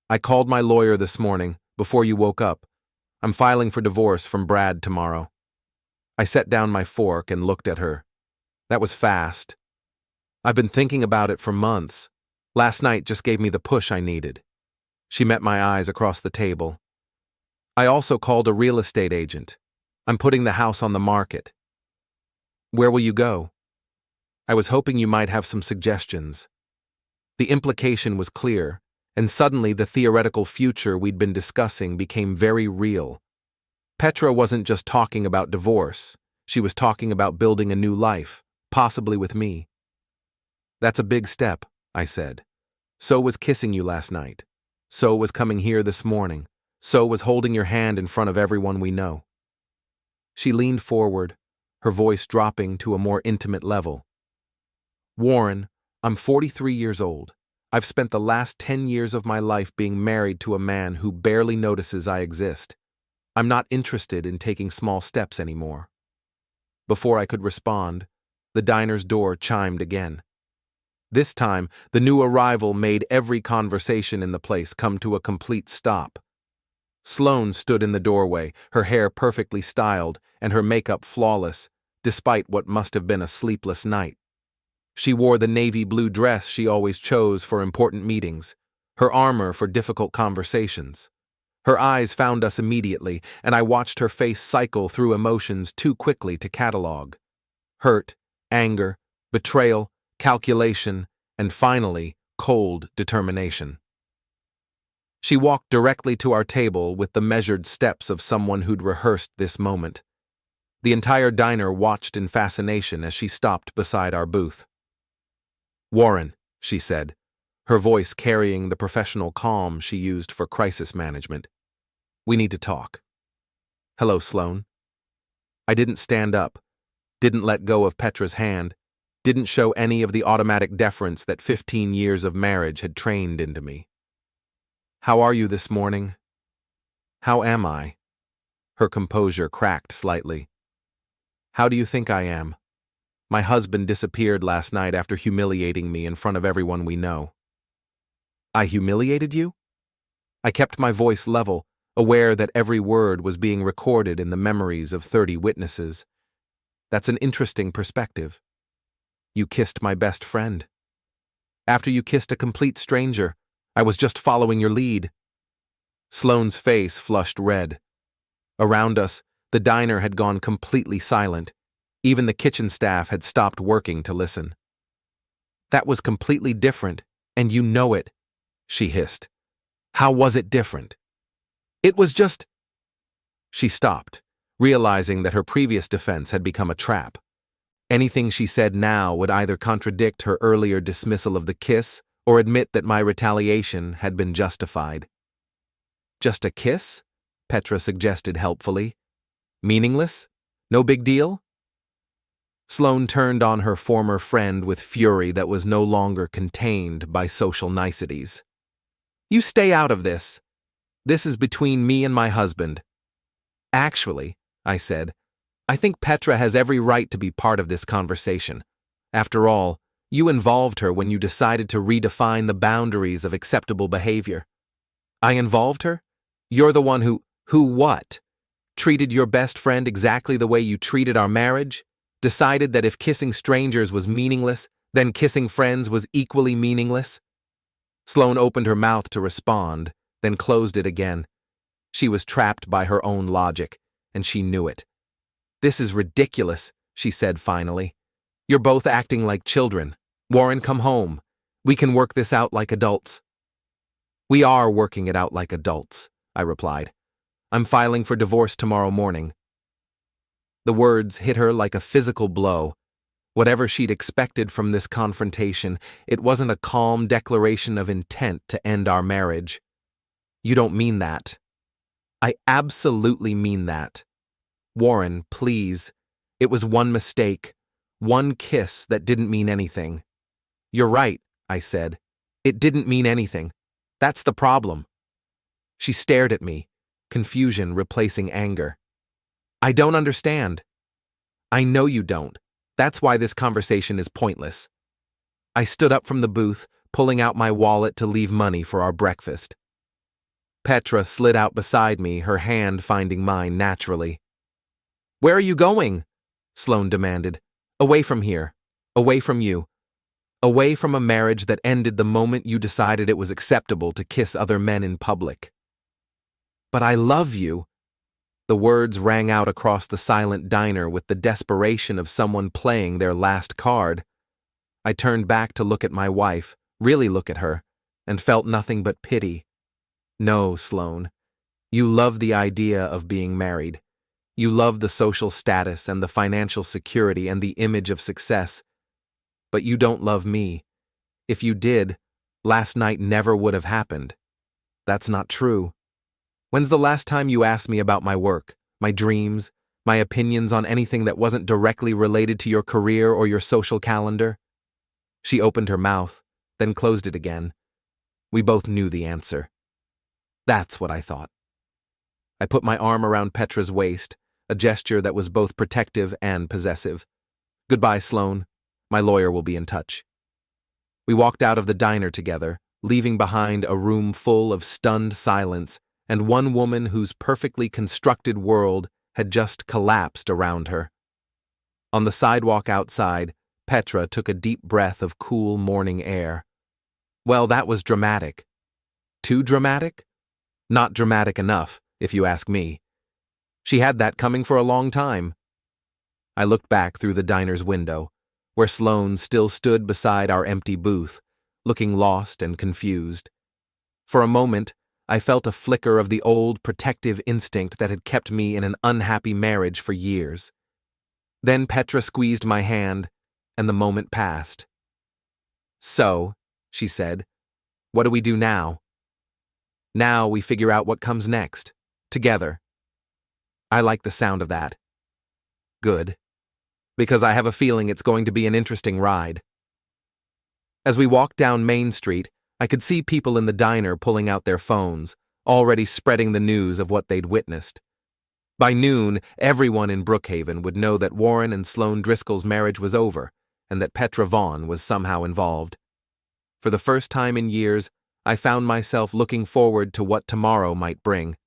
"I called my lawyer this morning, before you woke up. I'm filing for divorce from Brad tomorrow." I set down my fork and looked at her. That was fast. I've been thinking about it for months. Last night just gave me the push I needed. She met my eyes across the table. "I also called a real estate agent. I'm putting the house on the market." "Where will you go?" "I was hoping you might have some suggestions." The implication was clear, and suddenly the theoretical future we'd been discussing became very real. Petra wasn't just talking about divorce, she was talking about building a new life, possibly with me. "That's a big step," I said. "So was kissing you last night. So was coming here this morning. So was holding your hand in front of everyone we know." She leaned forward, her voice dropping to a more intimate level. "Warren, I'm 43 years old. I've spent the last 10 years of my life being married to a man who barely notices I exist. I'm not interested in taking small steps anymore." Before I could respond, the diner's door chimed again. This time, the new arrival made every conversation in the place come to a complete stop. Sloane stood in the doorway, her hair perfectly styled and her makeup flawless, despite what must have been a sleepless night. She wore the navy blue dress she always chose for important meetings, her armor for difficult conversations. Her eyes found us immediately, and I watched her face cycle through emotions too quickly to catalog. Hurt, anger, betrayal, calculation, and finally, cold determination. She walked directly to our table with the measured steps of someone who'd rehearsed this moment. The entire diner watched in fascination as she stopped beside our booth. "Warren," she said, her voice carrying the professional calm she used for crisis management. "We need to talk." "Hello, Sloane." I didn't stand up, didn't let go of Petra's hand, didn't show any of the automatic deference that 15 years of marriage had trained into me. "How are you this morning?" "How am I?" Her composure cracked slightly. "How do you think I am? My husband disappeared last night after humiliating me in front of everyone we know." "I humiliated you?" I kept my voice level, aware that every word was being recorded in the memories of 30 witnesses. "That's an interesting perspective. You kissed my best friend. After you kissed a complete stranger, I was just following your lead." Sloane's face flushed red. Around us, the diner had gone completely silent. Even the kitchen staff had stopped working to listen. "That was completely different, and you know it," she hissed. "How was it different?" "It was just—" She stopped, realizing that her previous defense had become a trap. Anything she said now would either contradict her earlier dismissal of the kiss or admit that my retaliation had been justified. "Just a kiss?" Petra suggested helpfully. "Meaningless? No big deal?" Sloane turned on her former friend with fury that was no longer contained by social niceties. "You stay out of this. This is between me and my husband." "Actually," I said, "I think Petra has every right to be part of this conversation. After all, you involved her when you decided to redefine the boundaries of acceptable behavior." "I involved her? You're the one who what? Treated your best friend exactly the way you treated our marriage? Decided that if kissing strangers was meaningless, then kissing friends was equally meaningless?" Sloane opened her mouth to respond, then closed it again. She was trapped by her own logic. and she knew it. "This is ridiculous," she said finally. "You're both acting like children. Warren, come home. We can work this out like adults." "We are working it out like adults," I replied. "I'm filing for divorce tomorrow morning." The words hit her like a physical blow. Whatever she'd expected from this confrontation, it wasn't a calm declaration of intent to end our marriage. "You don't mean that." "I absolutely mean that. Warren, please. It was one mistake. One kiss that didn't mean anything." "You're right," I said. "It didn't mean anything. That's the problem." She stared at me, confusion replacing anger. "I don't understand." "I know you don't. That's why this conversation is pointless." I stood up from the booth, pulling out my wallet to leave money for our breakfast. Petra slid out beside me, her hand finding mine naturally. "Where are you going?" Sloane demanded. "Away from here. Away from you. Away from a marriage that ended the moment you decided it was acceptable to kiss other men in public." "But I love you." The words rang out across the silent diner with the desperation of someone playing their last card. I turned back to look at my wife, really look at her, and felt nothing but pity. "No, Sloane. You love the idea of being married. You love the social status and the financial security and the image of success. But you don't love me. If you did, last night never would have happened. That's not true. When's the last time you asked me about my work, my dreams, my opinions on anything that wasn't directly related to your career or your social calendar?" She opened her mouth, then closed it again. We both knew the answer. That's what I thought. I put my arm around Petra's waist, a gesture that was both protective and possessive. "Goodbye, Sloane. My lawyer will be in touch." We walked out of the diner together, leaving behind a room full of stunned silence and one woman whose perfectly constructed world had just collapsed around her. On the sidewalk outside, Petra took a deep breath of cool morning air. Well, that was dramatic. Too dramatic? Not dramatic enough, if you ask me. She had that coming for a long time. I looked back through the diner's window, where Sloane still stood beside our empty booth, looking lost and confused. For a moment, I felt a flicker of the old protective instinct that had kept me in an unhappy marriage for years. Then Petra squeezed my hand, and the moment passed. "So," she said, "what do we do now?" "Now we figure out what comes next, together." I like the sound of that. Good. Because I have a feeling it's going to be an interesting ride. As we walked down Main Street, I could see people in the diner pulling out their phones, already spreading the news of what they'd witnessed. By noon, everyone in Brookhaven would know that Warren and Sloane Driscoll's marriage was over, and that Petra Vaughn was somehow involved. For the first time in years, I found myself looking forward to what tomorrow might bring.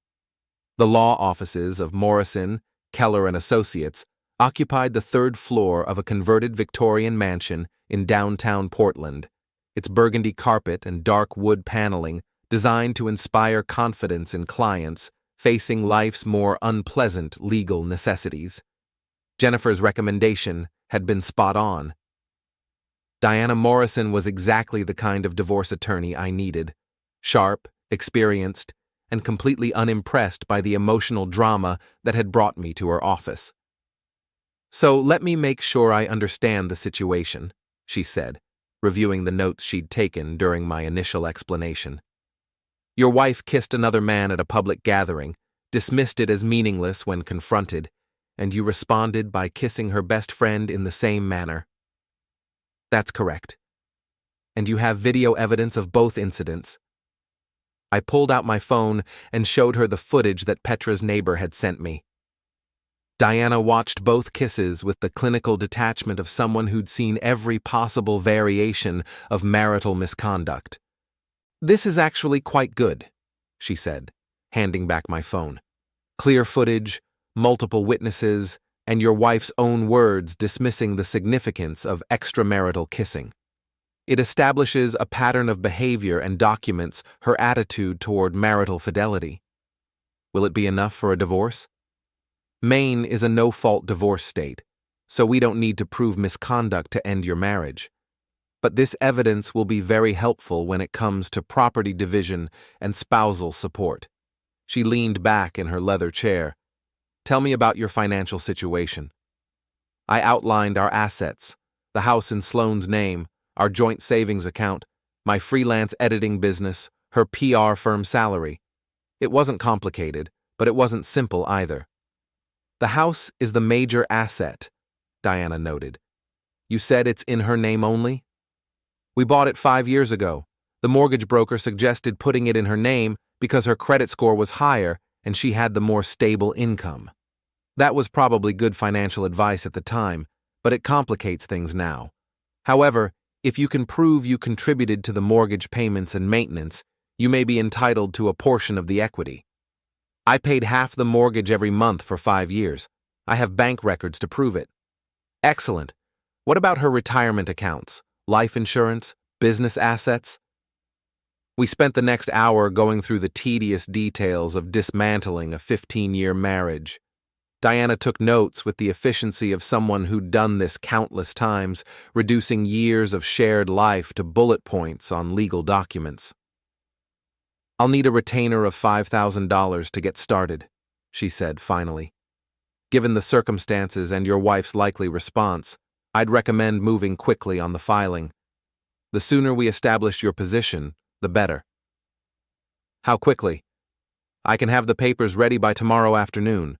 The law offices of Morrison, Keller and Associates occupied the third floor of a converted Victorian mansion in downtown Portland, its burgundy carpet and dark wood paneling designed to inspire confidence in clients facing life's more unpleasant legal necessities. Jennifer's recommendation had been spot on. Diana Morrison was exactly the kind of divorce attorney I needed, sharp, experienced, and completely unimpressed by the emotional drama that had brought me to her office. "So let me make sure I understand the situation," she said, reviewing the notes she'd taken during my initial explanation. "Your wife kissed another man at a public gathering, dismissed it as meaningless when confronted, and you responded by kissing her best friend in the same manner." "That's correct." "And you have video evidence of both incidents." I pulled out my phone and showed her the footage that Petra's neighbor had sent me. Diana watched both kisses with the clinical detachment of someone who'd seen every possible variation of marital misconduct. "This is actually quite good," she said, handing back my phone. "Clear footage, multiple witnesses, and your wife's own words dismissing the significance of extramarital kissing. It establishes a pattern of behavior and documents her attitude toward marital fidelity. Will it be enough for a divorce?" Maine is a no-fault divorce state, so we don't need to prove misconduct to end your marriage. But this evidence will be very helpful when it comes to property division and spousal support. She leaned back in her leather chair. Tell me about your financial situation. I outlined our assets, the house in Sloane's name, our joint savings account, my freelance editing business, her PR firm salary. It wasn't complicated, but it wasn't simple either. The house is the major asset, Diana noted. You said it's in her name only? We bought it 5 years ago. The mortgage broker suggested putting it in her name because her credit score was higher and she had the more stable income. That was probably good financial advice at the time, but it complicates things now. However, if you can prove you contributed to the mortgage payments and maintenance, you may be entitled to a portion of the equity. I paid half the mortgage every month for 5 years. I have bank records to prove it. Excellent. What about her retirement accounts, life insurance, business assets? We spent the next hour going through the tedious details of dismantling a 15-year marriage. Diana took notes with the efficiency of someone who'd done this countless times, reducing years of shared life to bullet points on legal documents. I'll need a retainer of $5,000 to get started, she said finally. Given the circumstances and your wife's likely response, I'd recommend moving quickly on the filing. The sooner we establish your position, the better. How quickly? I can have the papers ready by tomorrow afternoon.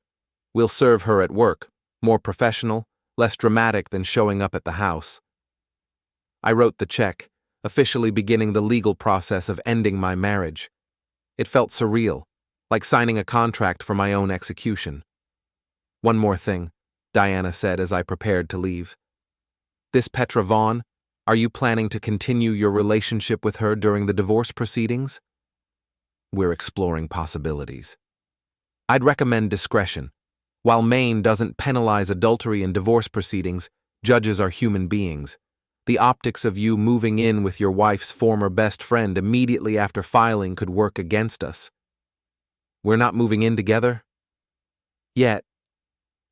We'll serve her at work, more professional, less dramatic than showing up at the house. I wrote the check, officially beginning the legal process of ending my marriage. It felt surreal, like signing a contract for my own execution. One more thing, Diana said as I prepared to leave. This Petra Vaughn, are you planning to continue your relationship with her during the divorce proceedings? We're exploring possibilities. I'd recommend discretion. While Maine doesn't penalize adultery in divorce proceedings, judges are human beings. The optics of you moving in with your wife's former best friend immediately after filing could work against us. We're not moving in together? Yet,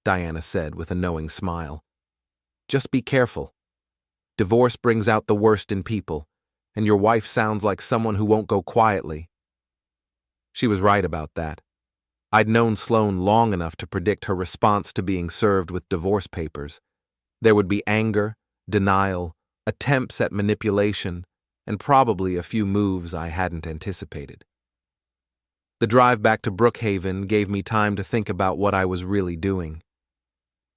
Diana said with a knowing smile. Just be careful. Divorce brings out the worst in people, and your wife sounds like someone who won't go quietly. She was right about that. I'd known Sloane long enough to predict her response to being served with divorce papers. There would be anger, denial, attempts at manipulation, and probably a few moves I hadn't anticipated. The drive back to Brookhaven gave me time to think about what I was really doing.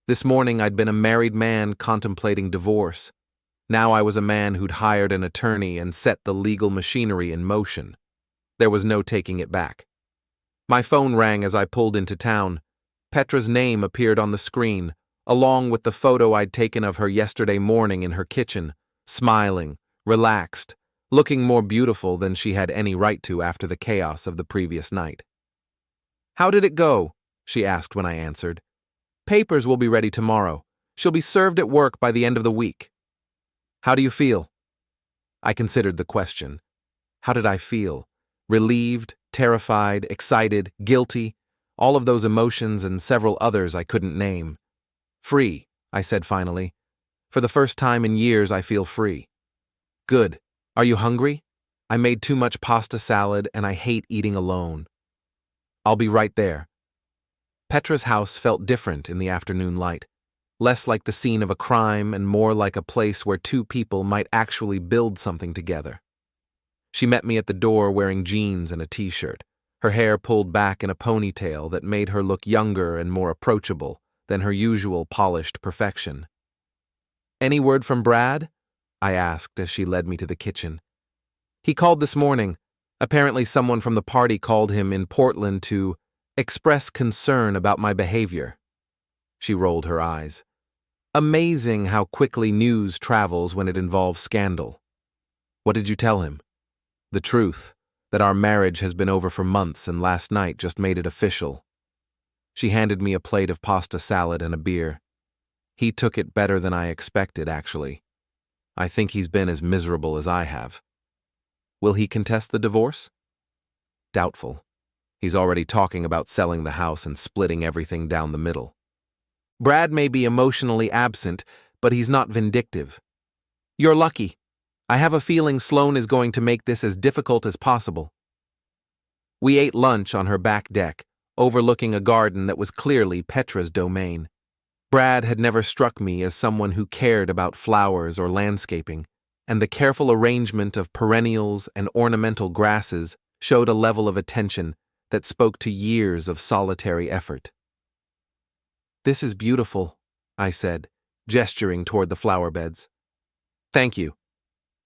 This morning I'd been a married man contemplating divorce. Now I was a man who'd hired an attorney and set the legal machinery in motion. There was no taking it back. My phone rang as I pulled into town. Petra's name appeared on the screen, along with the photo I'd taken of her yesterday morning in her kitchen, smiling, relaxed, looking more beautiful than she had any right to after the chaos of the previous night. How did it go? She asked when I answered. Papers will be ready tomorrow. She'll be served at work by the end of the week. How do you feel? I considered the question. How did I feel? Relieved, terrified, excited, guilty, all of those emotions and several others I couldn't name. Free, I said finally. For the first time in years, I feel free. Good. Are you hungry? I made too much pasta salad and I hate eating alone. I'll be right there. Petra's house felt different in the afternoon light, less like the scene of a crime and more like a place where two people might actually build something together. She met me at the door wearing jeans and a t-shirt, her hair pulled back in a ponytail that made her look younger and more approachable than her usual polished perfection. Any word from Brad? I asked as she led me to the kitchen. He called this morning. Apparently someone from the party called him in Portland to express concern about my behavior. She rolled her eyes. Amazing how quickly news travels when it involves scandal. What did you tell him? The truth, that our marriage has been over for months and last night just made it official. She handed me a plate of pasta salad and a beer. He took it better than I expected, actually. I think he's been as miserable as I have. Will he contest the divorce? Doubtful. He's already talking about selling the house and splitting everything down the middle. Brad may be emotionally absent, but he's not vindictive. You're lucky. I have a feeling Sloane is going to make this as difficult as possible. We ate lunch on her back deck, overlooking a garden that was clearly Petra's domain. Brad had never struck me as someone who cared about flowers or landscaping, and the careful arrangement of perennials and ornamental grasses showed a level of attention that spoke to years of solitary effort. "This is beautiful," I said, gesturing toward the flower beds. "Thank you.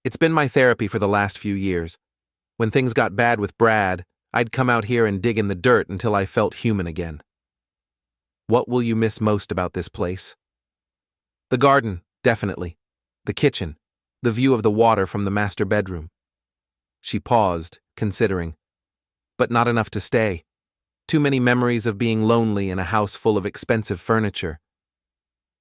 It's been my therapy for the last few years. When things got bad with Brad, I'd come out here and dig in the dirt until I felt human again." "What will you miss most about this place?" "The garden, definitely. The kitchen. The view of the water from the master bedroom." She paused, considering. "But not enough to stay. Too many memories of being lonely in a house full of expensive furniture."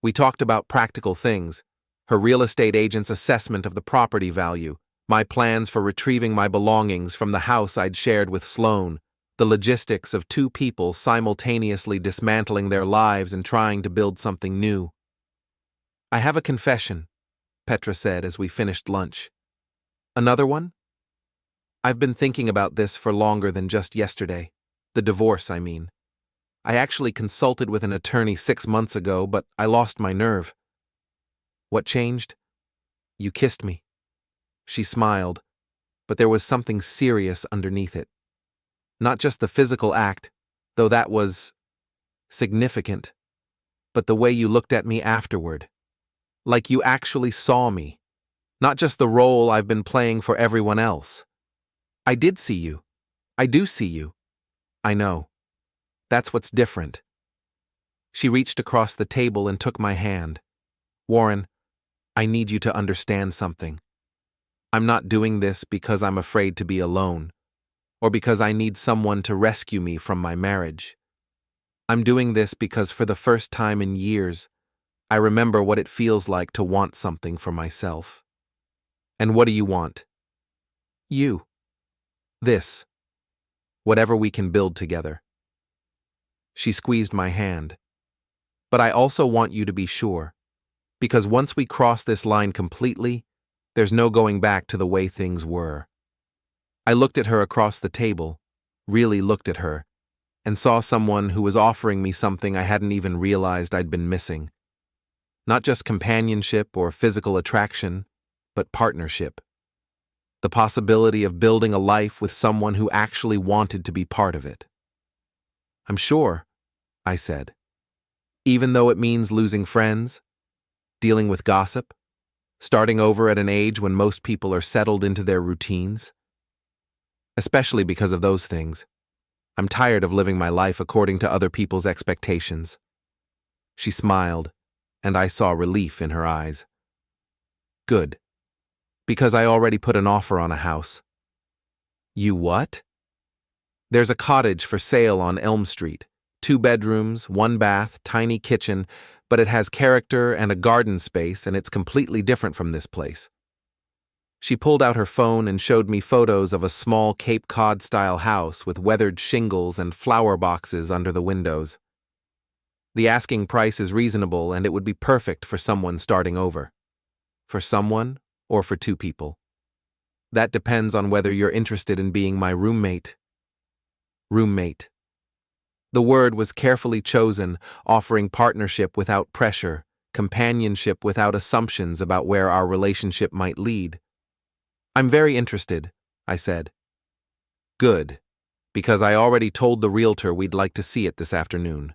We talked about practical things, her real estate agent's assessment of the property value, my plans for retrieving my belongings from the house I'd shared with Sloane, the logistics of two people simultaneously dismantling their lives and trying to build something new. "I have a confession," Petra said as we finished lunch. "Another one?" "I've been thinking about this for longer than just yesterday. The divorce, I mean. I actually consulted with an attorney 6 months ago, but I lost my nerve." "What changed?" "You kissed me." She smiled, but there was something serious underneath it. Not just the physical act, though that was significant, but the way you looked at me afterward. Like you actually saw me, not just the role I've been playing for everyone else. "I did see you. I do see you." "I know. That's what's different." She reached across the table and took my hand. "Warren, I need you to understand something. I'm not doing this because I'm afraid to be alone, or because I need someone to rescue me from my marriage. I'm doing this because for the first time in years, I remember what it feels like to want something for myself." "And what do you want?" "You. This. Whatever we can build together." She squeezed my hand. "But I also want you to be sure, because once we cross this line completely, there's no going back to the way things were." I looked at her across the table, really looked at her, and saw someone who was offering me something I hadn't even realized I'd been missing. Not just companionship or physical attraction, but partnership. The possibility of building a life with someone who actually wanted to be part of it. "I'm sure," I said. "Even though it means losing friends, dealing with gossip, starting over at an age when most people are settled into their routines. Especially because of those things. I'm tired of living my life according to other people's expectations." She smiled, and I saw relief in her eyes. "Good. Because I already put an offer on a house." "You what?" "There's a cottage for sale on Elm Street. 2 bedrooms, 1 bath, tiny kitchen, but it has character and a garden space, and it's completely different from this place." She pulled out her phone and showed me photos of a small Cape Cod-style house with weathered shingles and flower boxes under the windows. "The asking price is reasonable, and it would be perfect for someone starting over." "For someone, or for 2 people?" "That depends on whether you're interested in being my roommate." Roommate. The word was carefully chosen, offering partnership without pressure, companionship without assumptions about where our relationship might lead. "I'm very interested," I said. "Good, because I already told the realtor we'd like to see it this afternoon."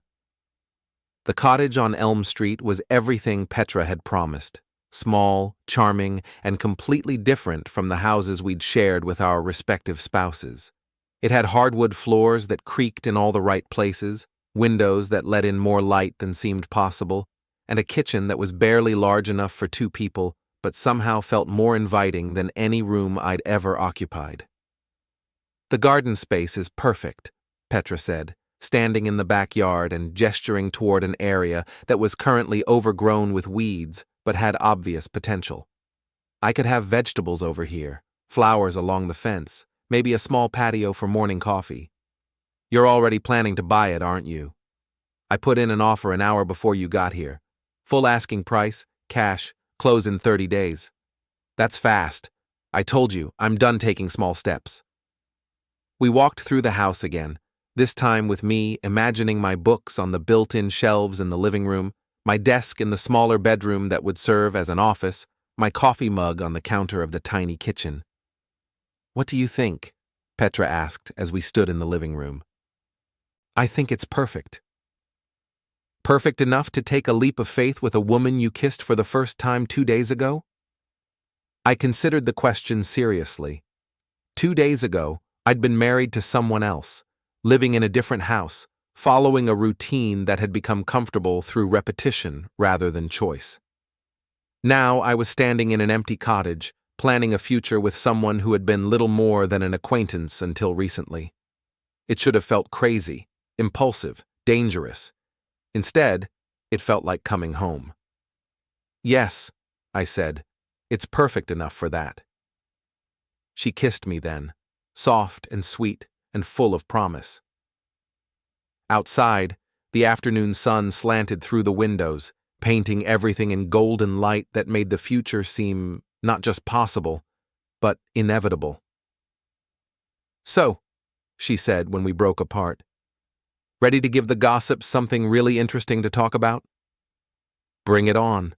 The cottage on Elm Street was everything Petra had promised. Small, charming, and completely different from the houses we'd shared with our respective spouses. It had hardwood floors that creaked in all the right places, windows that let in more light than seemed possible, and a kitchen that was barely large enough for 2 people, but somehow felt more inviting than any room I'd ever occupied. "The garden space is perfect," Petra said, standing in the backyard and gesturing toward an area that was currently overgrown with weeds but had obvious potential. "I could have vegetables over here, flowers along the fence, maybe a small patio for morning coffee." You're already planning to buy it, aren't you? I put in an offer an hour before you got here. Full asking price, cash, close in 30 days. That's fast. I told you, I'm done taking small steps. We walked through the house again, this time with me imagining my books on the built-in shelves in the living room, my desk in the smaller bedroom that would serve as an office, my coffee mug on the counter of the tiny kitchen. What do you think? Petra asked as we stood in the living room. I think it's perfect. Perfect enough to take a leap of faith with a woman you kissed for the first time 2 days ago? I considered the question seriously. 2 days ago, I'd been married to someone else, living in a different house, following a routine that had become comfortable through repetition rather than choice. Now I was standing in an empty cottage, planning a future with someone who had been little more than an acquaintance until recently. It should have felt crazy, impulsive, dangerous. Instead, it felt like coming home. Yes, I said, it's perfect enough for that. She kissed me then, soft and sweet and full of promise. Outside, the afternoon sun slanted through the windows, painting everything in golden light that made the future seem not just possible, but inevitable. So, she said when we broke apart, ready to give the gossips something really interesting to talk about? Bring it on.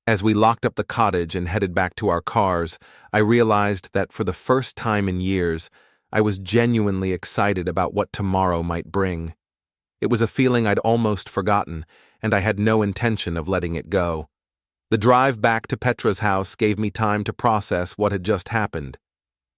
As we locked up the cottage and headed back to our cars, I realized that for the first time in years, I was genuinely excited about what tomorrow might bring. It was a feeling I'd almost forgotten, and I had no intention of letting it go. The drive back to Petra's house gave me time to process what had just happened.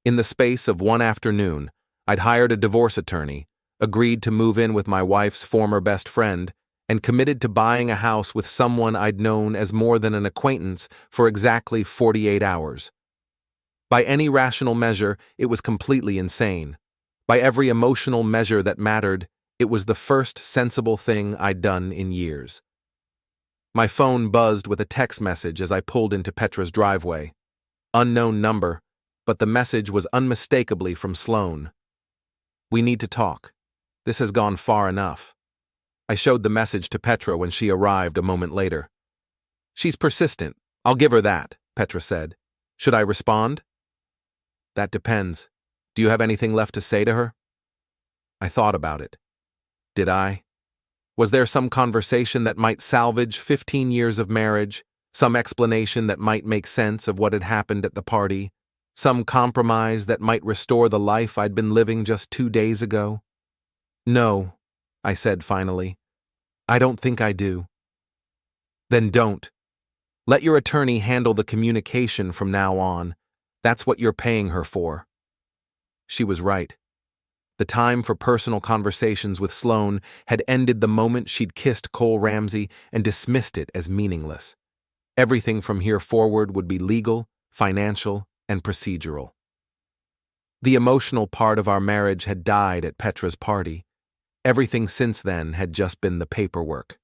In the space of one afternoon, I'd hired a divorce attorney, agreed to move in with my wife's former best friend, and committed to buying a house with someone I'd known as more than an acquaintance for exactly 48 hours. By any rational measure, it was completely insane. By every emotional measure that mattered, it was the first sensible thing I'd done in years. My phone buzzed with a text message as I pulled into Petra's driveway. Unknown number, but the message was unmistakably from Sloane. We need to talk. This has gone far enough. I showed the message to Petra when she arrived a moment later. She's persistent. I'll give her that, Petra said. Should I respond? That depends. Do you have anything left to say to her? I thought about it. Did I? Was there some conversation that might salvage 15 years of marriage, some explanation that might make sense of what had happened at the party, some compromise that might restore the life I'd been living just 2 days ago? No, I said finally. I don't think I do. Then don't. Let your attorney handle the communication from now on. That's what you're paying her for. She was right. The time for personal conversations with Sloane had ended the moment she'd kissed Cole Ramsey and dismissed it as meaningless. Everything from here forward would be legal, financial, and procedural. The emotional part of our marriage had died at Petra's party. Everything since then had just been the paperwork.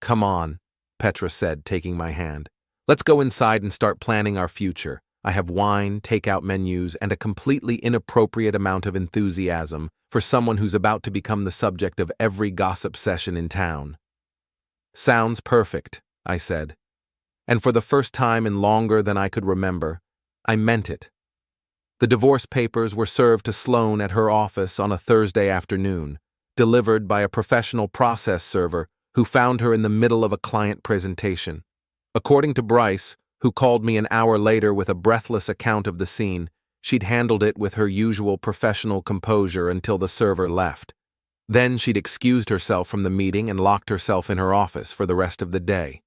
Come on, Petra said, taking my hand. Let's go inside and start planning our future. I have wine, takeout menus, and a completely inappropriate amount of enthusiasm for someone who's about to become the subject of every gossip session in town. Sounds perfect, I said. And for the first time in longer than I could remember, I meant it. The divorce papers were served to Sloane at her office on a Thursday afternoon, delivered by a professional process server who found her in the middle of a client presentation. According to Bryce, who called me an hour later with a breathless account of the scene, she'd handled it with her usual professional composure until the server left. Then she'd excused herself from the meeting and locked herself in her office for the rest of the day.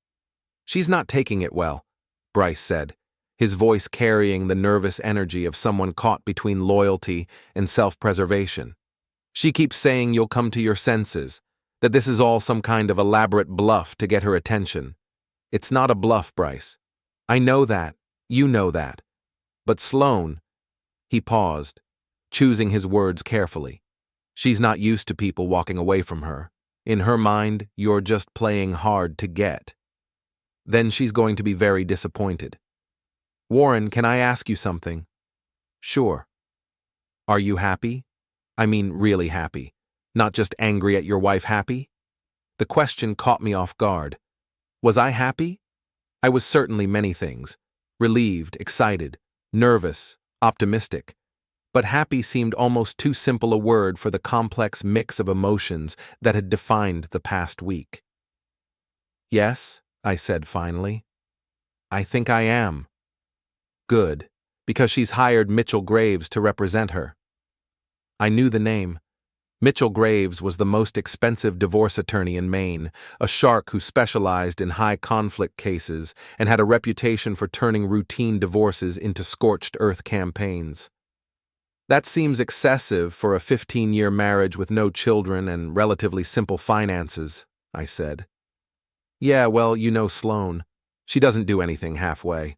She's not taking it well, Bryce said, his voice carrying the nervous energy of someone caught between loyalty and self-preservation. She keeps saying you'll come to your senses, that this is all some kind of elaborate bluff to get her attention. It's not a bluff, Bryce. I know that. You know that. But Sloane, he paused, choosing his words carefully. She's not used to people walking away from her. In her mind, you're just playing hard to get. Then she's going to be very disappointed. Warren, can I ask you something? Sure. Are you happy? I mean really happy. Not just angry at your wife happy? The question caught me off guard. Was I happy? I was certainly many things. Relieved, excited, nervous, optimistic. But happy seemed almost too simple a word for the complex mix of emotions that had defined the past week. Yes, I said finally. I think I am. Good, because she's hired Mitchell Graves to represent her. I knew the name. Mitchell Graves was the most expensive divorce attorney in Maine, a shark who specialized in high-conflict cases and had a reputation for turning routine divorces into scorched-earth campaigns. That seems excessive for a 15-year marriage with no children and relatively simple finances, I said. Yeah, well, you know Sloane. She doesn't do anything halfway.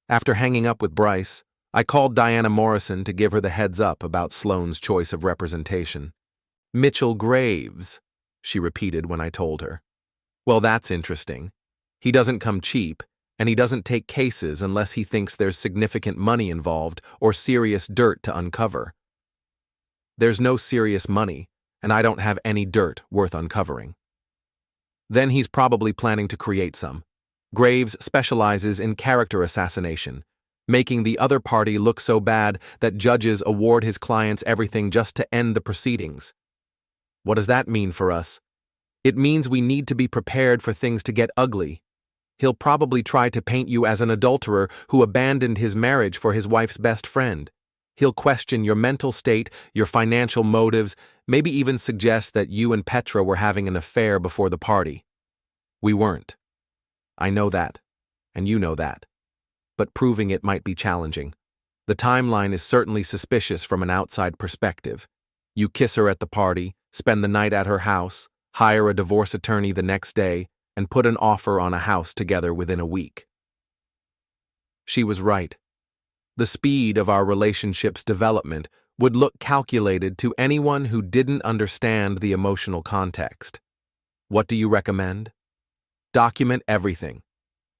After hanging up with Bryce, I called Diana Morrison to give her the heads up about Sloane's choice of representation. Mitchell Graves, she repeated when I told her. Well, that's interesting. He doesn't come cheap, and he doesn't take cases unless he thinks there's significant money involved or serious dirt to uncover. There's no serious money, and I don't have any dirt worth uncovering. Then he's probably planning to create some. Graves specializes in character assassination, making the other party look so bad that judges award his clients everything just to end the proceedings. What does that mean for us? It means we need to be prepared for things to get ugly. He'll probably try to paint you as an adulterer who abandoned his marriage for his wife's best friend. He'll question your mental state, your financial motives, maybe even suggest that you and Petra were having an affair before the party. We weren't. I know that, and you know that. But proving it might be challenging. The timeline is certainly suspicious from an outside perspective. You kiss her at the party, spend the night at her house, hire a divorce attorney the next day, and put an offer on a house together within a week. She was right. The speed of our relationship's development would look calculated to anyone who didn't understand the emotional context. What do you recommend? Document everything.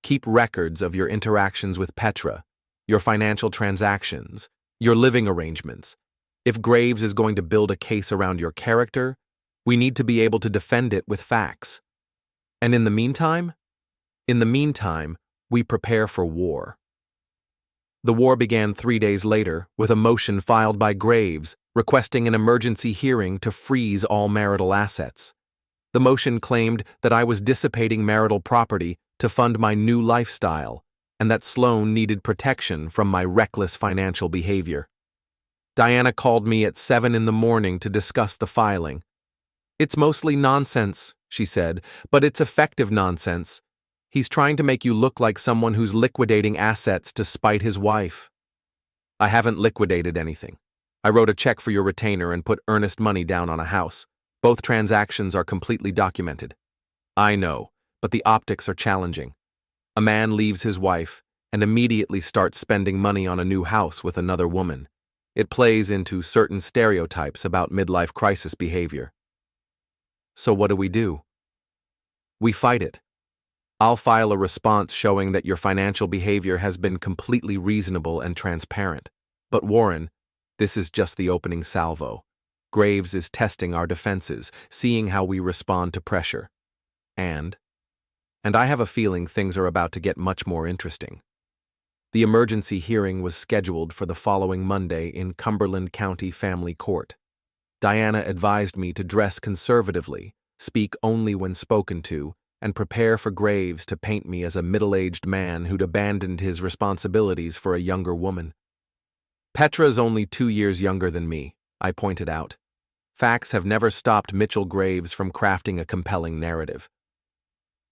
Keep records of your interactions with Petra, your financial transactions, your living arrangements. If Graves is going to build a case around your character, we need to be able to defend it with facts. And in the meantime? In the meantime, we prepare for war. The war began 3 days later with a motion filed by Graves requesting an emergency hearing to freeze all marital assets. The motion claimed that I was dissipating marital property to fund my new lifestyle, and that Sloane needed protection from my reckless financial behavior. Diana called me at 7 a.m. to discuss the filing. It's mostly nonsense, she said, but it's effective nonsense. He's trying to make you look like someone who's liquidating assets to spite his wife. I haven't liquidated anything. I wrote a check for your retainer and put earnest money down on a house. Both transactions are completely documented. I know, but the optics are challenging. A man leaves his wife and immediately starts spending money on a new house with another woman. It plays into certain stereotypes about midlife crisis behavior. So what do? We fight it. I'll file a response showing that your financial behavior has been completely reasonable and transparent. But Warren, this is just the opening salvo. Graves is testing our defenses, seeing how we respond to pressure. And I have a feeling things are about to get much more interesting. The emergency hearing was scheduled for the following Monday in Cumberland County Family Court. Diana advised me to dress conservatively, speak only when spoken to, and prepare for Graves to paint me as a middle-aged man who'd abandoned his responsibilities for a younger woman. Petra's only 2 years younger than me, I pointed out. Facts have never stopped Mitchell Graves from crafting a compelling narrative.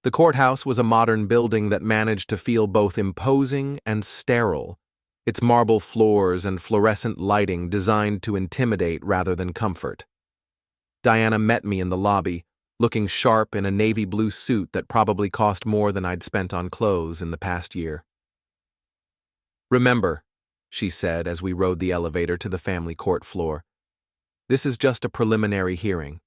The courthouse was a modern building that managed to feel both imposing and sterile, its marble floors and fluorescent lighting designed to intimidate rather than comfort. Diana met me in the lobby, looking sharp in a navy blue suit that probably cost more than I'd spent on clothes in the past year. Remember, she said as we rode the elevator to the family court floor, this is just a preliminary hearing.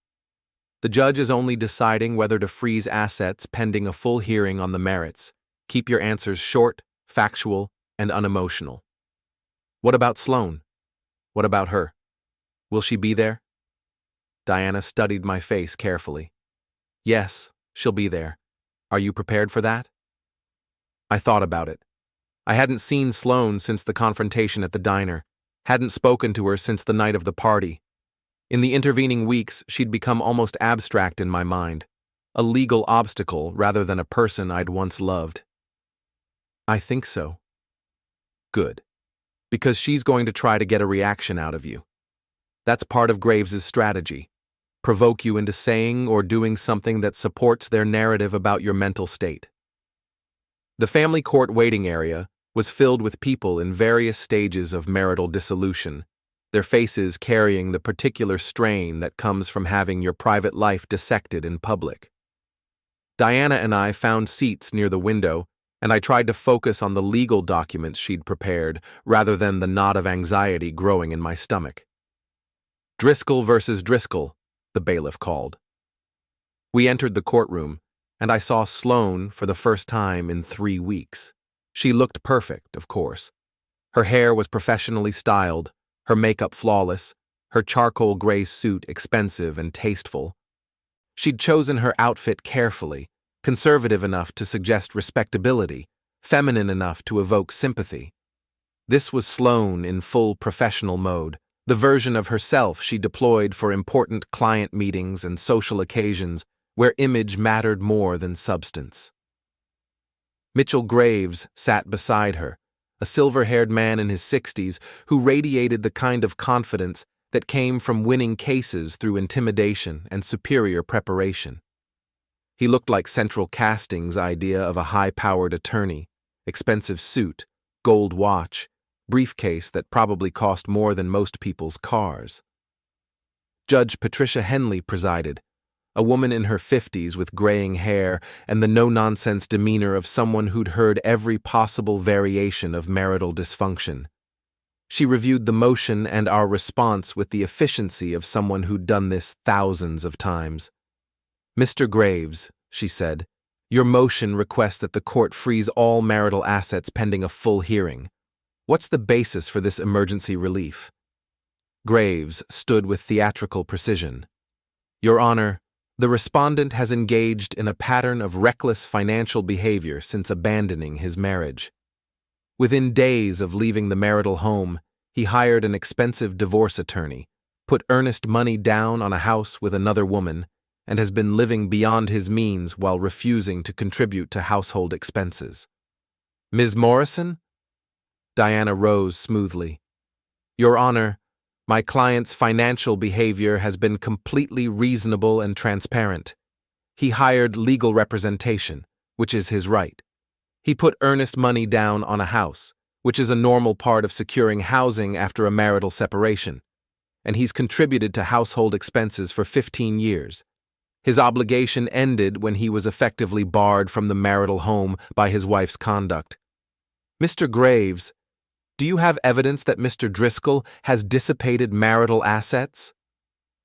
The judge is only deciding whether to freeze assets pending a full hearing on the merits. Keep your answers short, factual, and unemotional. What about Sloane? What about her? Will she be there? Diana studied my face carefully. Yes, she'll be there. Are you prepared for that? I thought about it. I hadn't seen Sloane since the confrontation at the diner, hadn't spoken to her since the night of the party. In the intervening weeks, she'd become almost abstract in my mind, a legal obstacle rather than a person I'd once loved. I think so. Good. Because she's going to try to get a reaction out of you. That's part of Graves's strategy. Provoke you into saying or doing something that supports their narrative about your mental state. The family court waiting area was filled with people in various stages of marital dissolution, their faces carrying the particular strain that comes from having your private life dissected in public. Diana and I found seats near the window, and I tried to focus on the legal documents she'd prepared rather than the knot of anxiety growing in my stomach. Driscoll versus Driscoll, the bailiff called. We entered the courtroom, and I saw Sloane for the first time in 3 weeks. She looked perfect, of course. Her hair was professionally styled, her makeup flawless, her charcoal gray suit expensive and tasteful. She'd chosen her outfit carefully, conservative enough to suggest respectability, feminine enough to evoke sympathy. This was Sloane in full professional mode, the version of herself she deployed for important client meetings and social occasions where image mattered more than substance. Mitchell Graves sat beside her, a silver-haired man in his 60s who radiated the kind of confidence that came from winning cases through intimidation and superior preparation. He looked like Central Casting's idea of a high-powered attorney, expensive suit, gold watch, briefcase that probably cost more than most people's cars. Judge Patricia Henley presided, a woman in her 50s with graying hair and the no-nonsense demeanor of someone who'd heard every possible variation of marital dysfunction. She reviewed the motion and our response with the efficiency of someone who'd done this thousands of times. Mr. Graves, she said, your motion requests that the court freeze all marital assets pending a full hearing. What's the basis for this emergency relief? Graves stood with theatrical precision. Your Honor, the respondent has engaged in a pattern of reckless financial behavior since abandoning his marriage. Within days of leaving the marital home, he hired an expensive divorce attorney, put earnest money down on a house with another woman, and has been living beyond his means while refusing to contribute to household expenses. Ms. Morrison? Diana rose smoothly. Your Honor, my client's financial behavior has been completely reasonable and transparent. He hired legal representation, which is his right. He put earnest money down on a house, which is a normal part of securing housing after a marital separation, and he's contributed to household expenses for 15 years. His obligation ended when he was effectively barred from the marital home by his wife's conduct. Mr. Graves, do you have evidence that Mr. Driscoll has dissipated marital assets?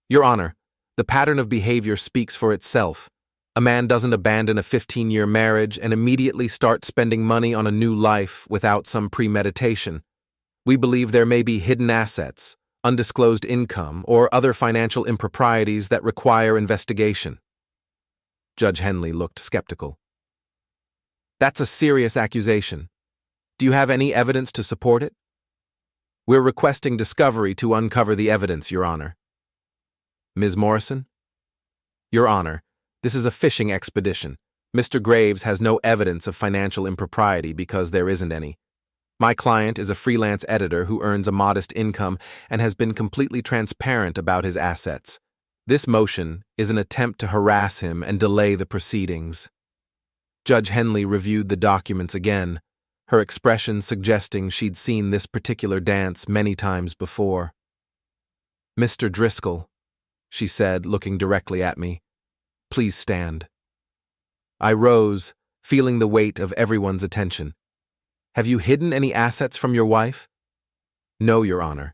Your Honor, the pattern of behavior speaks for itself. A man doesn't abandon a 15-year marriage and immediately start spending money on a new life without some premeditation. We believe there may be hidden assets, undisclosed income, or other financial improprieties that require investigation. Judge Henley looked skeptical. That's a serious accusation. Do you have any evidence to support it? We're requesting discovery to uncover the evidence, Your Honor. Ms. Morrison? Your Honor, this is a fishing expedition. Mr. Graves has no evidence of financial impropriety because there isn't any. My client is a freelance editor who earns a modest income and has been completely transparent about his assets. This motion is an attempt to harass him and delay the proceedings. Judge Henley reviewed the documents again, her expression suggesting she'd seen this particular dance many times before. Mr. Driscoll, she said, looking directly at me, please stand. I rose, feeling the weight of everyone's attention. Have you hidden any assets from your wife? No, Your Honor.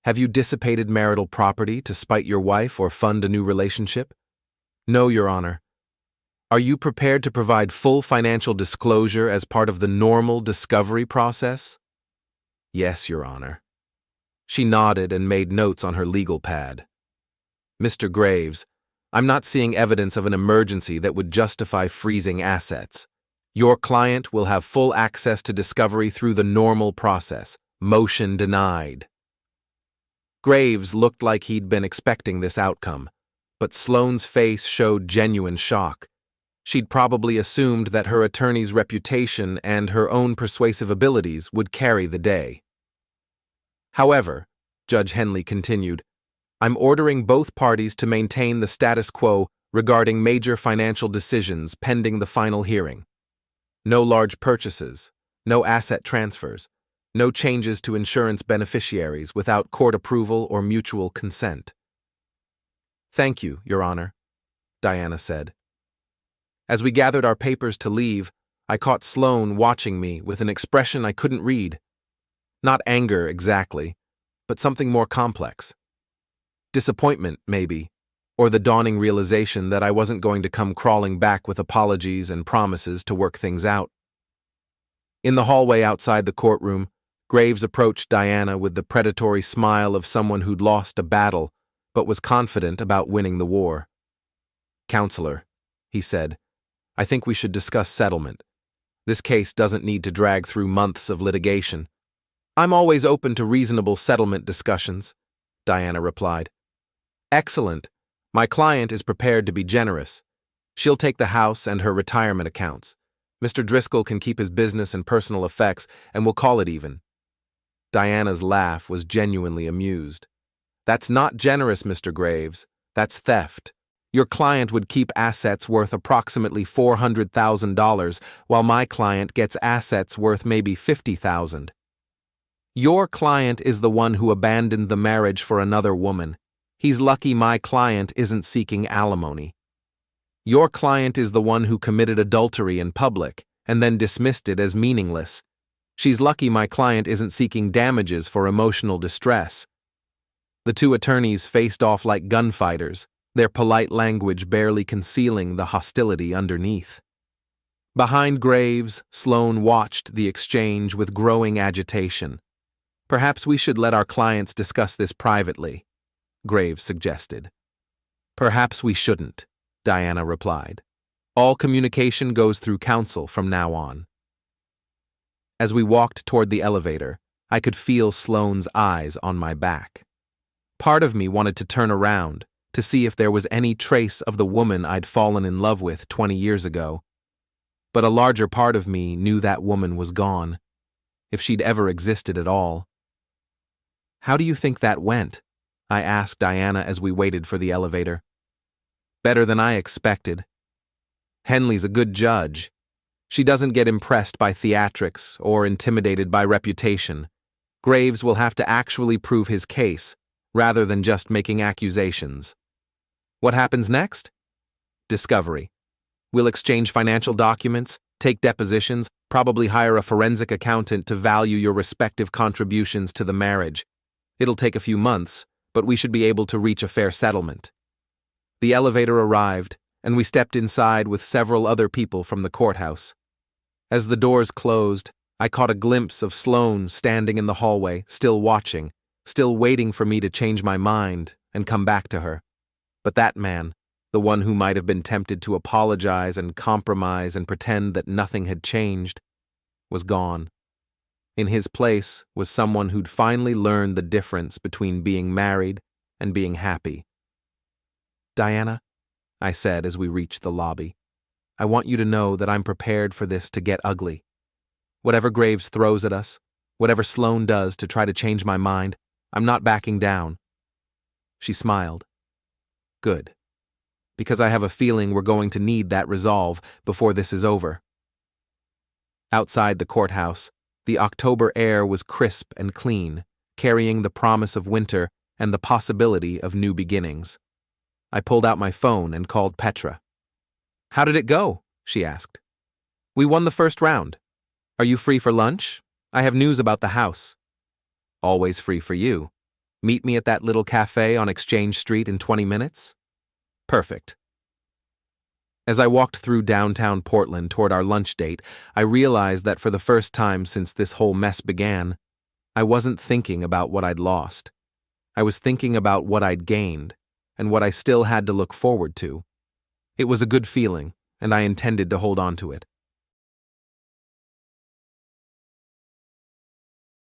Have you dissipated marital property to spite your wife or fund a new relationship? No, Your Honor. Are you prepared to provide full financial disclosure as part of the normal discovery process? Yes, Your Honor. She nodded and made notes on her legal pad. Mr. Graves, I'm not seeing evidence of an emergency that would justify freezing assets. Your client will have full access to discovery through the normal process. Motion denied. Graves looked like he'd been expecting this outcome, but Sloane's face showed genuine shock. She'd probably assumed that her attorney's reputation and her own persuasive abilities would carry the day. However, Judge Henley continued, I'm ordering both parties to maintain the status quo regarding major financial decisions pending the final hearing. No large purchases, no asset transfers, no changes to insurance beneficiaries without court approval or mutual consent. Thank you, Your Honor, Diana said. As we gathered our papers to leave, I caught Sloane watching me with an expression I couldn't read. Not anger exactly, but something more complex. Disappointment, maybe, or the dawning realization that I wasn't going to come crawling back with apologies and promises to work things out. In the hallway outside the courtroom, Graves approached Diana with the predatory smile of someone who'd lost a battle but was confident about winning the war. Counselor, he said, I think we should discuss settlement. This case doesn't need to drag through months of litigation. I'm always open to reasonable settlement discussions, Diana replied. Excellent. My client is prepared to be generous. She'll take the house and her retirement accounts. Mr. Driscoll can keep his business and personal effects, and we'll call it even. Diana's laugh was genuinely amused. That's not generous, Mr. Graves. That's theft. Your client would keep assets worth approximately $400,000, while my client gets assets worth maybe $50,000. Your client is the one who abandoned the marriage for another woman. He's lucky my client isn't seeking alimony. Your client is the one who committed adultery in public and then dismissed it as meaningless. She's lucky my client isn't seeking damages for emotional distress. The two attorneys faced off like gunfighters, their polite language barely concealing the hostility underneath. Behind Graves, Sloane watched the exchange with growing agitation. Perhaps we should let our clients discuss this privately, Graves suggested. Perhaps we shouldn't, Diana replied. All communication goes through counsel from now on. As we walked toward the elevator, I could feel Sloane's eyes on my back. Part of me wanted to turn around to see if there was any trace of the woman I'd fallen in love with 20 years ago. But a larger part of me knew that woman was gone, if she'd ever existed at all. How do you think that went? I asked Diana as we waited for the elevator. Better than I expected. Henley's a good judge. She doesn't get impressed by theatrics or intimidated by reputation. Graves will have to actually prove his case, rather than just making accusations. What happens next? Discovery. We'll exchange financial documents, take depositions, probably hire a forensic accountant to value your respective contributions to the marriage. It'll take a few months, but we should be able to reach a fair settlement. The elevator arrived, and we stepped inside with several other people from the courthouse. As the doors closed, I caught a glimpse of Sloane standing in the hallway, still watching, still waiting for me to change my mind and come back to her. But that man, the one who might have been tempted to apologize and compromise and pretend that nothing had changed, was gone. In his place was someone who'd finally learned the difference between being married and being happy. Diana, I said as we reached the lobby, I want you to know that I'm prepared for this to get ugly. Whatever Graves throws at us, whatever Sloane does to try to change my mind, I'm not backing down. She smiled. Good. Because I have a feeling we're going to need that resolve before this is over. Outside the courthouse, the October air was crisp and clean, carrying the promise of winter and the possibility of new beginnings. I pulled out my phone and called Petra. How did it go? She asked. We won the first round. Are you free for lunch? I have news about the house. Always free for you. Meet me at that little cafe on Exchange Street in 20 minutes? Perfect. As I walked through downtown Portland toward our lunch date, I realized that for the first time since this whole mess began, I wasn't thinking about what I'd lost. I was thinking about what I'd gained, and what I still had to look forward to. It was a good feeling, and I intended to hold on to it.